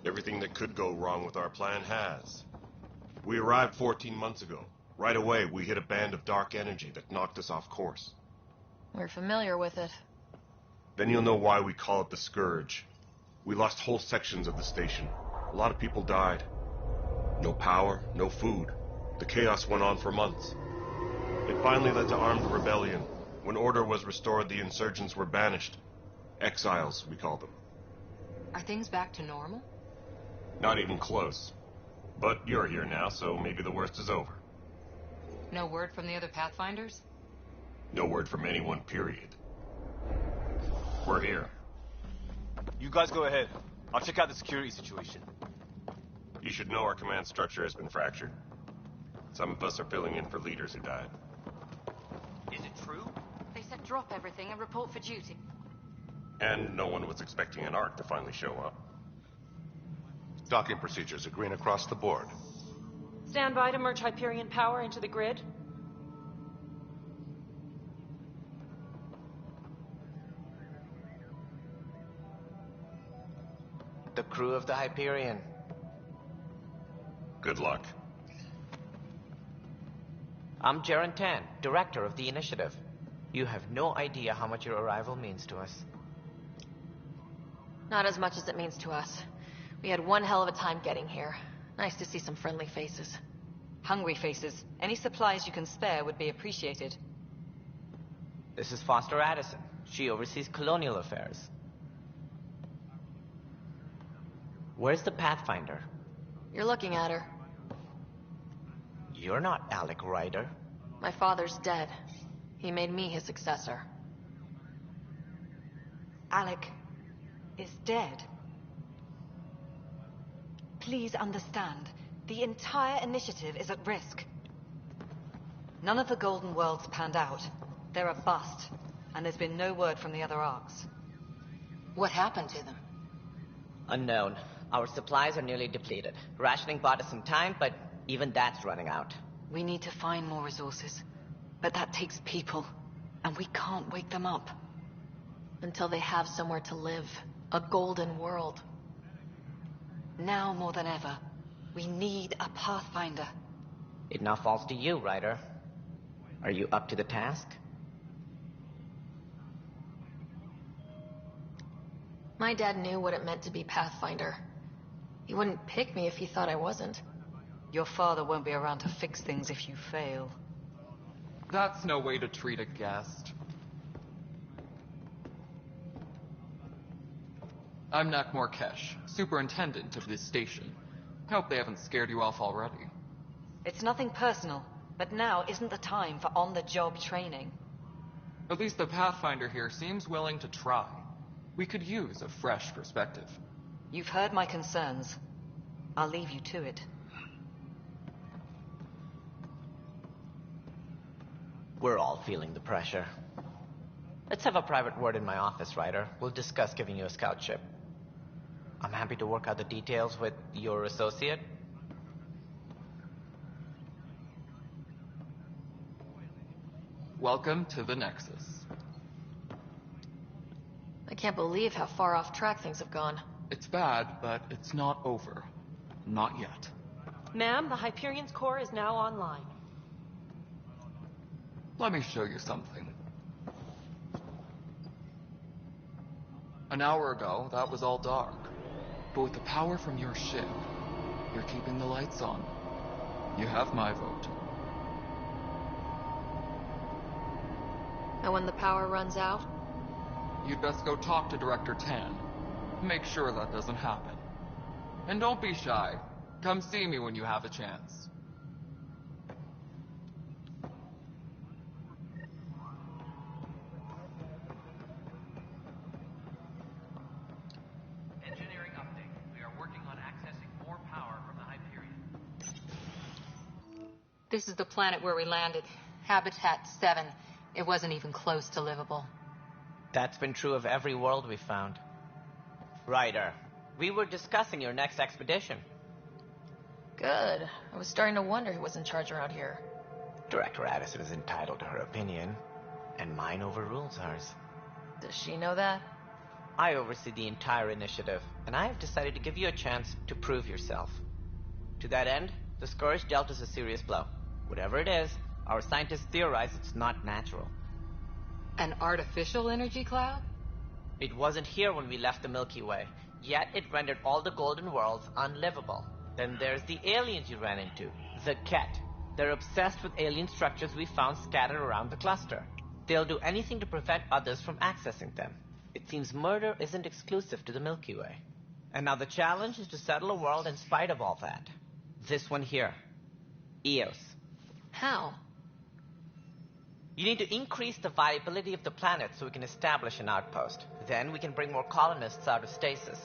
Everything that could go wrong with our plan has. We arrived 14 months ago. Right away, we hit a band of dark energy that knocked us off course. We're familiar with it. Then you'll know why we call it the Scourge. We lost whole sections of the station. A lot of people died. No power, no food. The chaos went on for months. It finally led to armed rebellion. When order was restored, the insurgents were banished. Exiles, we call them. Are things back to normal? Not even close. But you're here now, so maybe the worst is over. No word from the other Pathfinders? No word from anyone, period. We're here. You guys go ahead. I'll check out the security situation. You should know our command structure has been fractured. Some of us are filling in for leaders who died. Is it true? They said drop everything and report for duty. And no one was expecting an Ark to finally show up. Docking procedures are green across the board. Stand by to merge Hyperion power into the grid. The crew of the Hyperion. Good luck. I'm Jaren Tan, director of the initiative. You have no idea how much your arrival means to us. Not as much as it means to us. We had one hell of a time getting here. Nice to see some friendly faces. Hungry faces. Any supplies you can spare would be appreciated. This is Foster Addison. She oversees colonial affairs. Where's the Pathfinder? You're looking at her. You're not Alec Ryder. My father's dead. He made me his successor. Alec is dead. Please understand, the entire initiative is at risk. None of the Golden Worlds panned out. They're a bust, and there's been no word from the other arcs. What happened to them? Unknown. Our supplies are nearly depleted. Rationing bought us some time, but even that's running out. We need to find more resources, but that takes people, and we can't wake them up. Until they have somewhere to live. A golden world. Now more than ever, we need a Pathfinder. It now falls to you, Ryder. Are you up to the task? My dad knew what it meant to be Pathfinder. He wouldn't pick me if he thought I wasn't. Your father won't be around to fix things if you fail. That's no way to treat a guest. I'm Nak Morkesh, superintendent of this station. Hope they haven't scared you off already. It's nothing personal, but now isn't the time for on-the-job training. At least the Pathfinder here seems willing to try. We could use a fresh perspective. You've heard my concerns. I'll leave you to it. We're all feeling the pressure. Let's have a private word in my office, Ryder. We'll discuss giving you a scout ship. I'm happy to work out the details with your associate. Welcome to the Nexus. I can't believe how far off track things have gone. It's bad, but it's not over. Not yet. Ma'am, the Hyperion's core is now online. Let me show you something. An hour ago, that was all dark. But with the power from your ship, you're keeping the lights on. You have my vote. And when the power runs out? You'd best go talk to Director Tan. Make sure that doesn't happen. And don't be shy. Come see me when you have a chance. Engineering update. We are working on accessing more power from the Hyperion. This is the planet where we landed. Habitat 7. It wasn't even close to livable. That's been true of every world we've found. Ryder, we were discussing your next expedition. Good. I was starting to wonder who was in charge around here. Director Addison is entitled to her opinion, and mine overrules hers. Does she know that? I oversee the entire initiative, and I have decided to give you a chance to prove yourself. To that end, the Scourge dealt us a serious blow. Whatever it is, our scientists theorize it's not natural. An artificial energy cloud? It wasn't here when we left the Milky Way, yet it rendered all the Golden Worlds unlivable. Then there's the aliens you ran into, the Ket. They're obsessed with alien structures we found scattered around the cluster. They'll do anything to prevent others from accessing them. It seems murder isn't exclusive to the Milky Way. And now the challenge is to settle a world in spite of all that. This one here. Eos. How? You need to increase the viability of the planet so we can establish an outpost. Then we can bring more colonists out of stasis.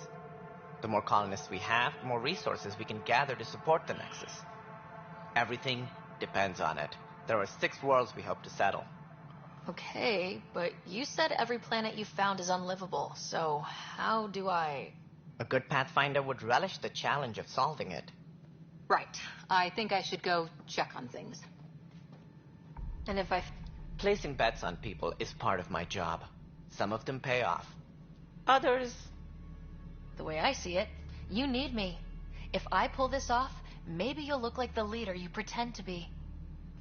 The more colonists we have, the more resources we can gather to support the Nexus. Everything depends on it. There are 6 worlds we hope to settle. Okay, but you said every planet you found is unlivable, so how do I... A good Pathfinder would relish the challenge of solving it. Right. I think I should go check on things. And if I... Placing bets on people is part of my job. Some of them pay off. Others... The way I see it, you need me. If I pull this off, maybe you'll look like the leader you pretend to be.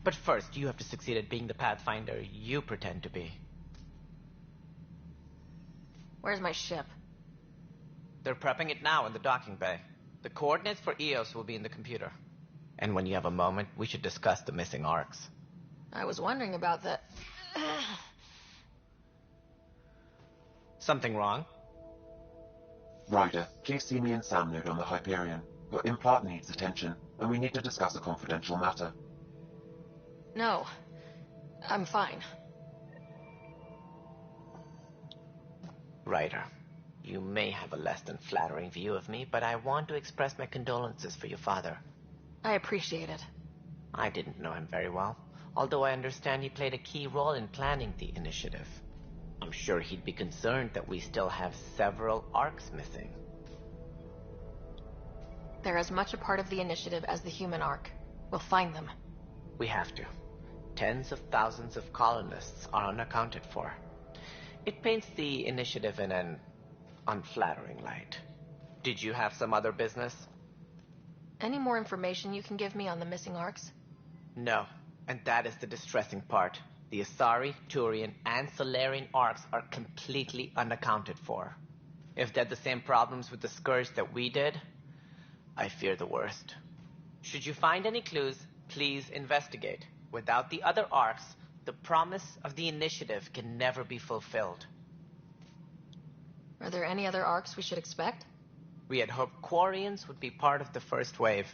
But first, you have to succeed at being the Pathfinder you pretend to be. Where's my ship? They're prepping it now in the docking bay. The coordinates for EOS will be in the computer. And when you have a moment, we should discuss the missing arcs. I was wondering about that. Something wrong? Ryder, please see me and Sam node on the Hyperion. Your implant needs attention, and we need to discuss a confidential matter. No. I'm fine. Ryder, you may have a less than flattering view of me, but I want to express my condolences for your father. I appreciate it. I didn't know him very well, although I understand he played a key role in planning the initiative. I'm sure he'd be concerned that we still have several arcs missing. They're as much a part of the initiative as the human arc. We'll find them. We have to. Tens of thousands of colonists are unaccounted for. It paints the initiative in an unflattering light. Did you have some other business? Any more information you can give me on the missing arcs? No, and that is the distressing part. The Asari, Turian, and Solarian arcs are completely unaccounted for. If they had the same problems with the Scourge that we did, I fear the worst. Should you find any clues, please investigate. Without the other arcs, the promise of the initiative can never be fulfilled. Are there any other arcs we should expect? We had hoped Quarians would be part of the first wave,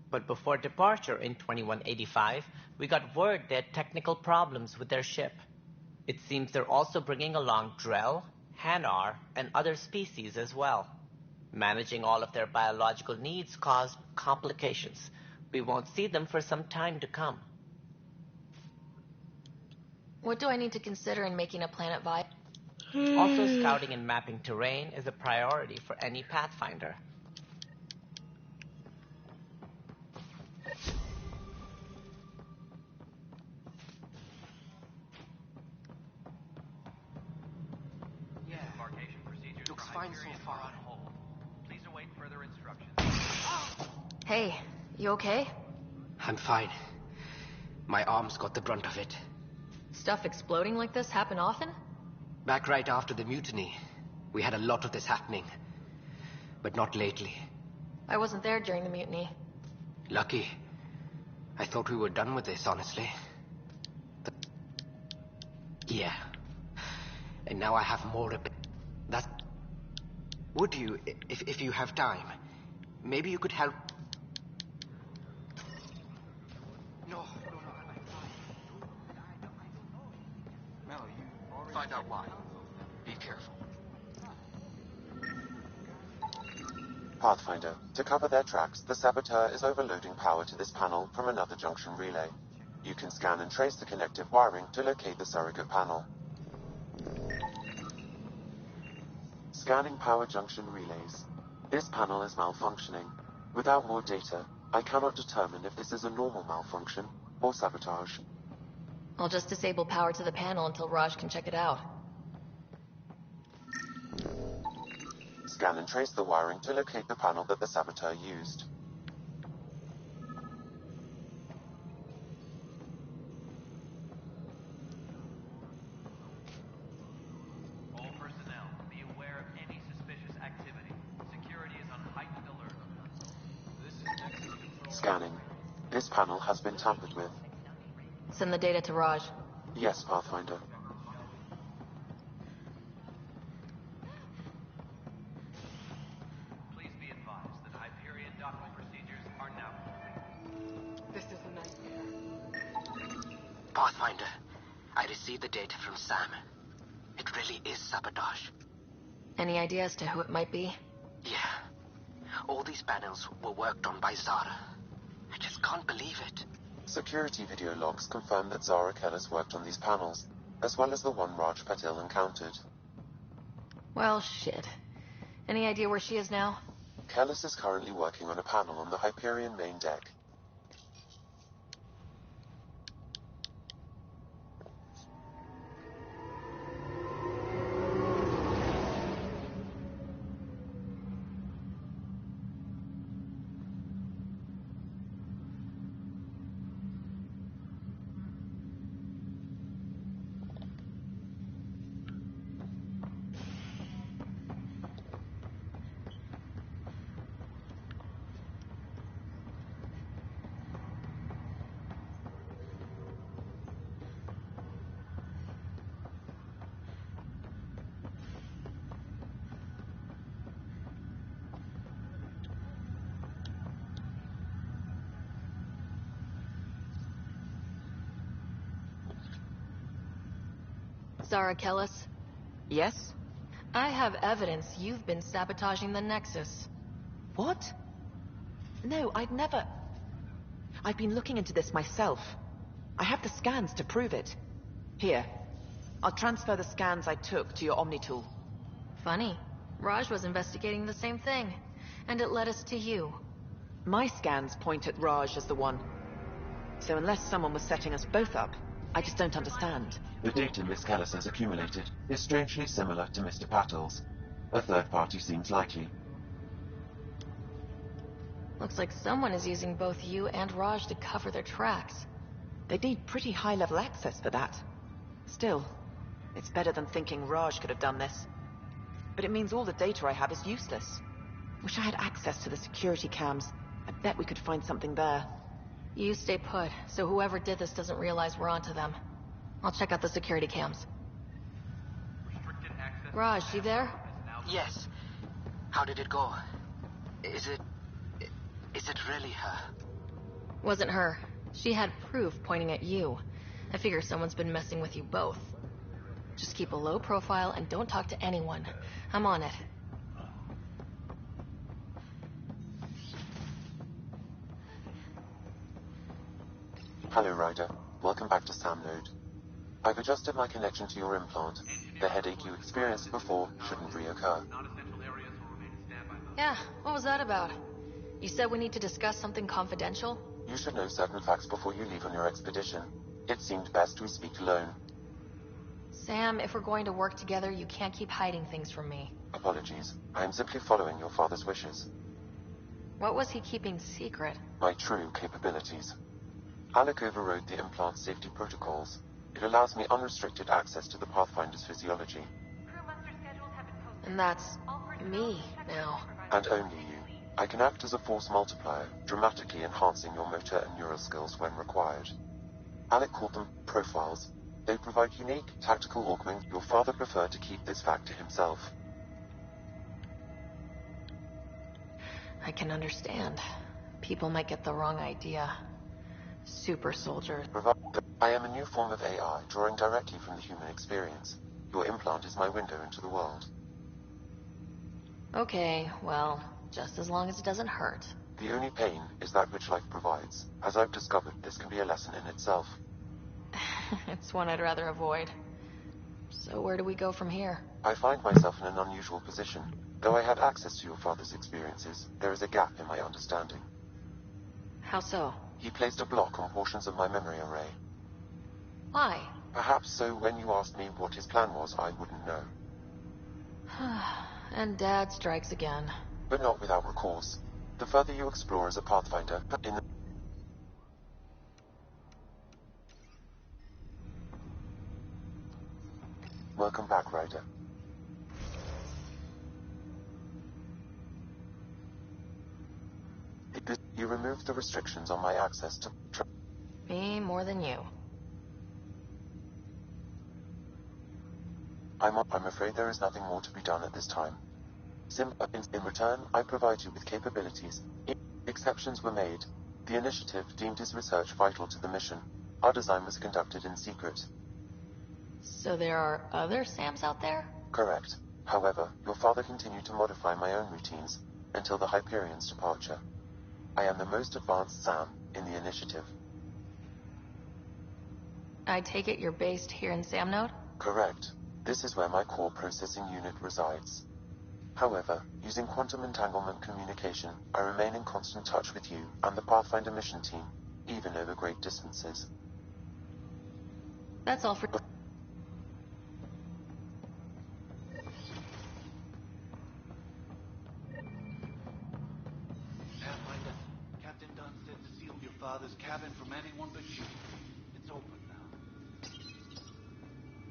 but before departure in 2185, we got word they had technical problems with their ship. It seems they're also bringing along Drell, Hanar, and other species as well. Managing all of their biological needs caused complications. We won't see them for some time to come. What do I need to consider in making a planet viable? Also, scouting and mapping terrain is a priority for any Pathfinder. Embarkation procedures looks for fine so Hyperion far. are on hold. Please await further instructions. Hey, you okay? I'm fine. My arms got the brunt of it. Stuff exploding like this happen often? Back right after the mutiny, we had a lot of this happening. But not lately. I wasn't there during the mutiny. Lucky. I thought we were done with this, honestly. Yeah. And now I have more to... That... Would you, if you have time, maybe you could help... No. Mel, you find out why. Be careful. Pathfinder, to cover their tracks, the Saboteur is overloading power to this panel from another junction relay. You can scan and trace the connective wiring to locate the surrogate panel. Scanning power junction relays. This panel is malfunctioning. Without more data, I cannot determine if this is a normal malfunction or sabotage. I'll just disable power to the panel until Raj can check it out. Scan and trace the wiring to locate the panel that the Saboteur used. All personnel, be aware of any suspicious activity. Security is on heightened alert. This is Nexus Control. Scanning. This panel has been tampered with. Send the data to Raj. Yes, Pathfinder. Please be advised that Hyperion docking procedures are now complete. This is a nightmare. Pathfinder, I received the data from Sam. It really is sabotage. Any idea as to who it might be? Yeah. All these panels were worked on by Zara. I just can't believe it. Security video logs confirm that Zara Kellis worked on these panels, as well as the one Raj Patil encountered. Well, shit. Any idea where she is now? Kellis is currently working on a panel on the Hyperion main deck. Zara Kellis? Yes? I have evidence you've been sabotaging the Nexus. What? No, I'd never... I've been looking into this myself. I have the scans to prove it. Here. I'll transfer the scans I took to your Omni tool. Funny. Raj was investigating the same thing, and it led us to you. My scans point at Raj as the one. So unless someone was setting us both up, I just don't understand. The data Miss Kellis has accumulated is strangely similar to Mr. Patil's. A third party seems likely. Looks like someone is using both you and Raj to cover their tracks. They need pretty high-level access for that. Still, it's better than thinking Raj could have done this. But it means all the data I have is useless. Wish I had access to the security cams. I bet we could find something there. You stay put, so whoever did this doesn't realize we're onto them. I'll check out the security cams. Raj, you there? Yes. How did it go? Is it really her? Wasn't her. She had proof pointing at you. I figure someone's been messing with you both. Just keep a low profile and don't talk to anyone. I'm on it. Hello, Ryder. Welcome back to Sam Node. I've adjusted my connection to your implant. The headache you experienced before shouldn't reoccur. Yeah, what was that about? You said we need to discuss something confidential? You should know certain facts before you leave on your expedition. It seemed best we speak alone. Sam, if we're going to work together, you can't keep hiding things from me. Apologies. I am simply following your father's wishes. What was he keeping secret? My true capabilities. Alec overrode the implant safety protocols. It allows me unrestricted access to the Pathfinder's physiology. And that's me now. And only you. I can act as a force multiplier, dramatically enhancing your motor and neural skills when required. Alec called them profiles. They provide unique, tactical augment. Your father preferred to keep this fact to himself. I can understand. People might get the wrong idea. Super soldier. I am a new form of AI, drawing directly from the human experience. Your implant is my window into the world. Okay, well, just as long as it doesn't hurt. The only pain is that which life provides. As I've discovered, this can be a lesson in itself. It's one I'd rather avoid. So where do we go from here? I find myself in an unusual position. Though I had access to your father's experiences, there is a gap in my understanding. How so? He placed a block on portions of my memory array. Why? Perhaps so when you asked me what his plan was, I wouldn't know. And Dad strikes again. But not without recourse. The further you explore as a Pathfinder, Welcome back, Ryder. You removed the restrictions on my access to... Me more than you. I'm afraid there is nothing more to be done at this time. In return, I provide you with capabilities. Exceptions were made. The initiative deemed his research vital to the mission. Our design was conducted in secret. So there are other Sams out there? Correct. However, your father continued to modify my own routines until the Hyperion's departure. I am the most advanced Sam in the initiative. I take it you're based here in Samnode? Correct. This is where my core processing unit resides. However, using quantum entanglement communication, I remain in constant touch with you and the Pathfinder mission team, even over great distances. That's all for... Pathfinder, Captain Dunn said to seal your father's cabin from anyone but you. It's open now.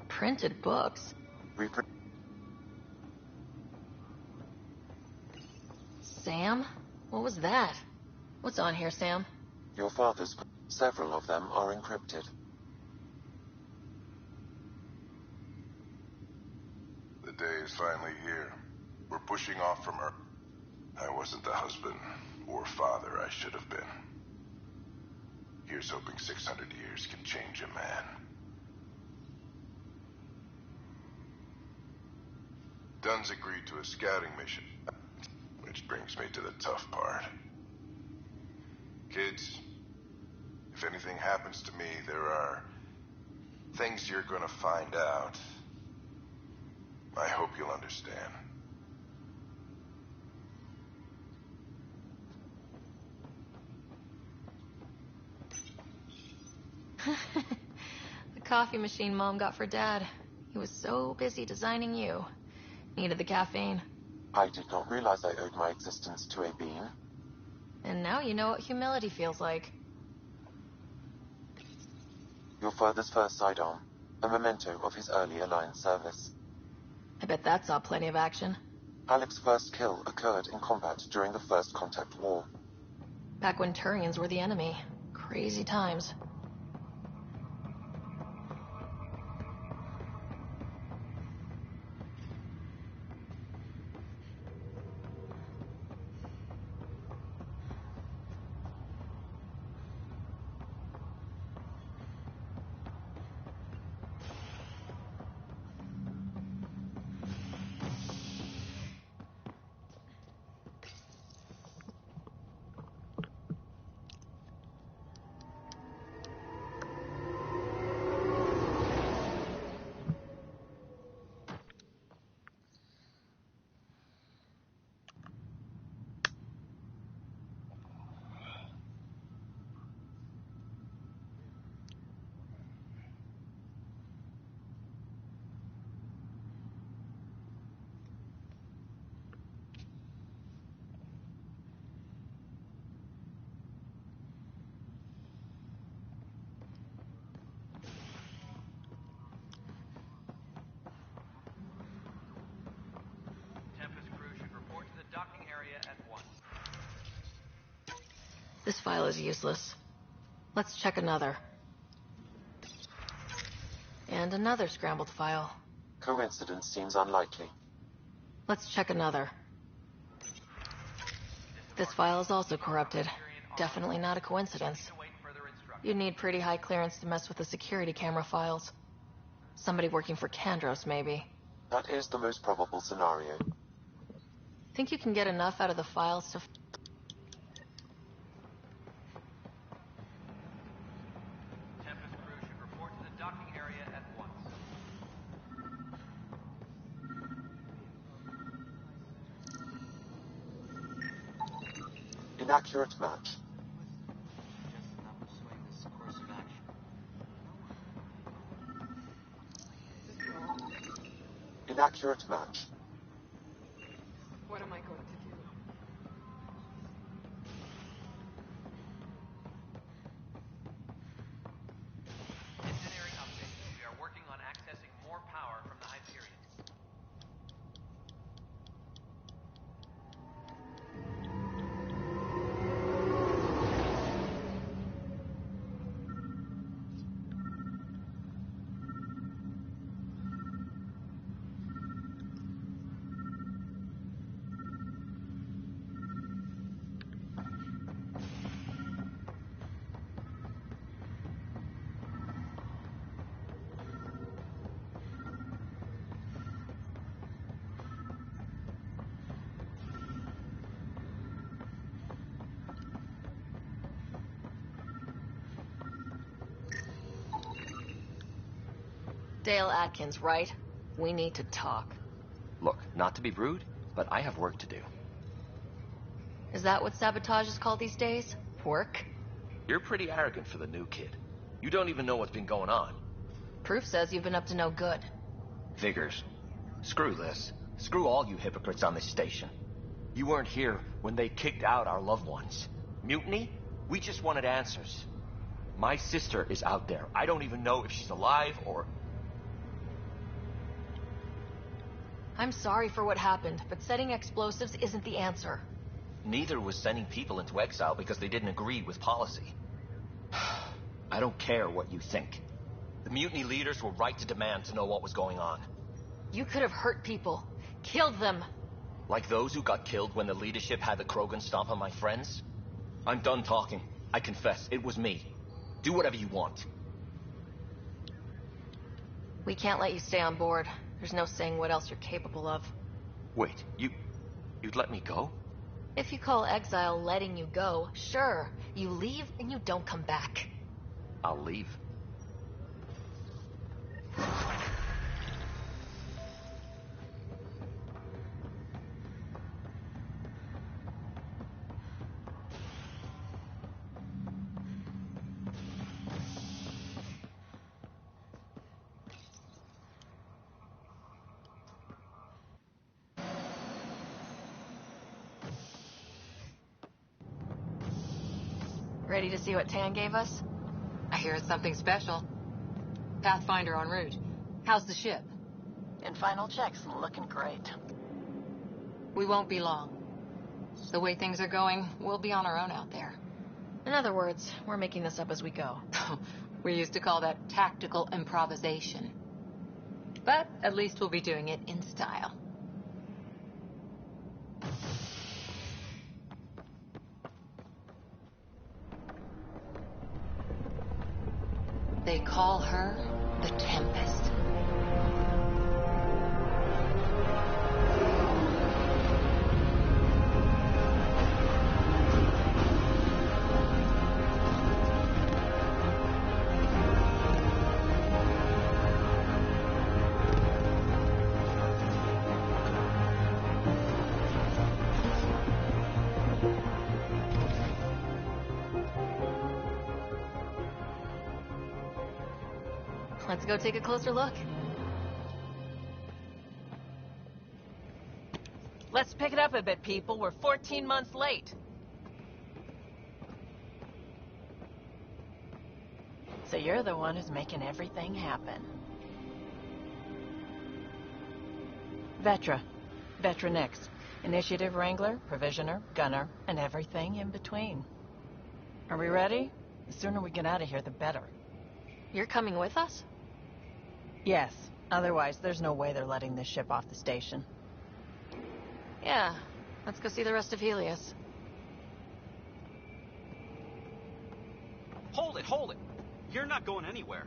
Printed books? Sam? What was that? What's on here, Sam? Your father's... Several of them are encrypted. The day is finally here. We're pushing off from Earth. I wasn't the husband or father I should have been. Here's hoping 600 years can change a man. Dunn's agreed to a scouting mission, which brings me to the tough part. Kids, if anything happens to me, there are things you're gonna find out. I hope you'll understand. The coffee machine Mom got for Dad. He was so busy designing you. Needed the caffeine. I did not realize I owed my existence to a being. And now you know what humility feels like. Your father's first sidearm, a memento of his early Alliance service. I bet that saw plenty of action. Alec's first kill occurred in combat during the First Contact War. Back when Turians were the enemy. Crazy times. This file is useless. Let's check another. And another scrambled file. Coincidence seems unlikely. Let's check another. This file is also corrupted. Definitely not a coincidence. You'd need pretty high clearance to mess with the security camera files. Somebody working for Kandros, maybe. That is the most probable scenario. Think you can get enough out of the files to... Inaccurate match. Inaccurate match. What am I going to do? Engineering update. We are working on accessing more power from the Hyperion. Dale Atkins, right? We need to talk. Look, not to be rude, but I have work to do. Is that what sabotage is called these days? Work? You're pretty arrogant for the new kid. You don't even know what's been going on. Proof says you've been up to no good. Figures. Screw this. Screw all you hypocrites on this station. You weren't here when they kicked out our loved ones. Mutiny? We just wanted answers. My sister is out there. I don't even know if she's alive or... I'm sorry for what happened, but setting explosives isn't the answer. Neither was sending people into exile because they didn't agree with policy. I don't care what you think. The mutiny leaders were right to demand to know what was going on. You could have hurt people. Killed them. Like those who got killed when the leadership had the Krogan stomp on my friends? I'm done talking. I confess, it was me. Do whatever you want. We can't let you stay on board. There's no saying what else you're capable of. Wait, you'd let me go? If you call exile letting you go, sure. You leave and you don't come back. I'll leave. Ready to see what Tan gave us? I hear it's something special. Pathfinder en route. How's the ship? In final checks, looking great. We won't be long. The way things are going, we'll be on our own out there. In other words, we're making this up as we go. We used to call that tactical improvisation. But at least we'll be doing it in style. They call her the Tempest. Let's go take a closer look. Let's pick it up a bit, people. We're 14 months late. So you're the one who's making everything happen. Vetra. Veteran X. Initiative Wrangler, Provisioner, Gunner, and everything in between. Are we ready? The sooner we get out of here, the better. You're coming with us? Yes. Otherwise, there's no way they're letting this ship off the station. Yeah. Let's go see the rest of Helios. Hold it, hold it! You're not going anywhere.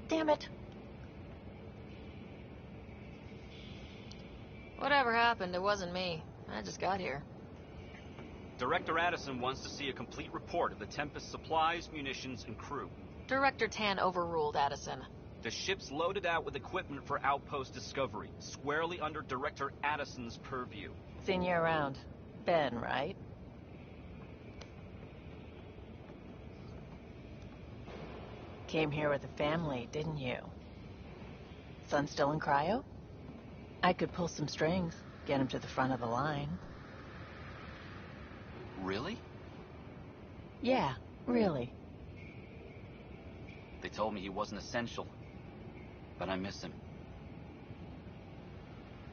Damn it. Whatever happened, it wasn't me. I just got here. Director Addison wants to see a complete report of the Tempest's supplies, munitions, and crew. Director Tan overruled Addison. The ship's loaded out with equipment for outpost discovery, squarely under Director Addison's purview. Seen you around. Ben, right? Came here with a family, didn't you? Son still in cryo? I could pull some strings, get him to the front of the line. Really? Yeah, really. They told me he wasn't essential, but I miss him.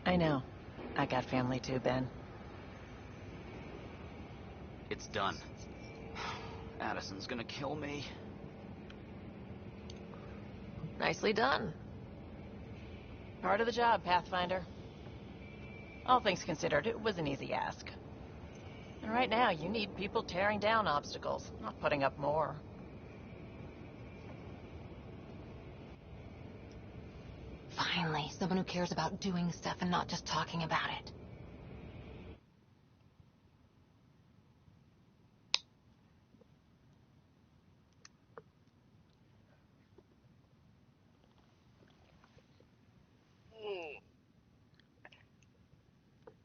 I know. I got family too, Ben. It's done. Addison's gonna kill me. Nicely done. Part of the job, Pathfinder. All things considered, it was an easy ask. And right now, you need people tearing down obstacles, not putting up more. Finally, someone who cares about doing stuff and not just talking about it.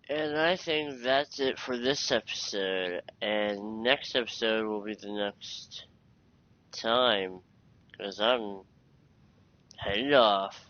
And I think that's it for this episode. And next episode will be the next time. Because I'm headed off.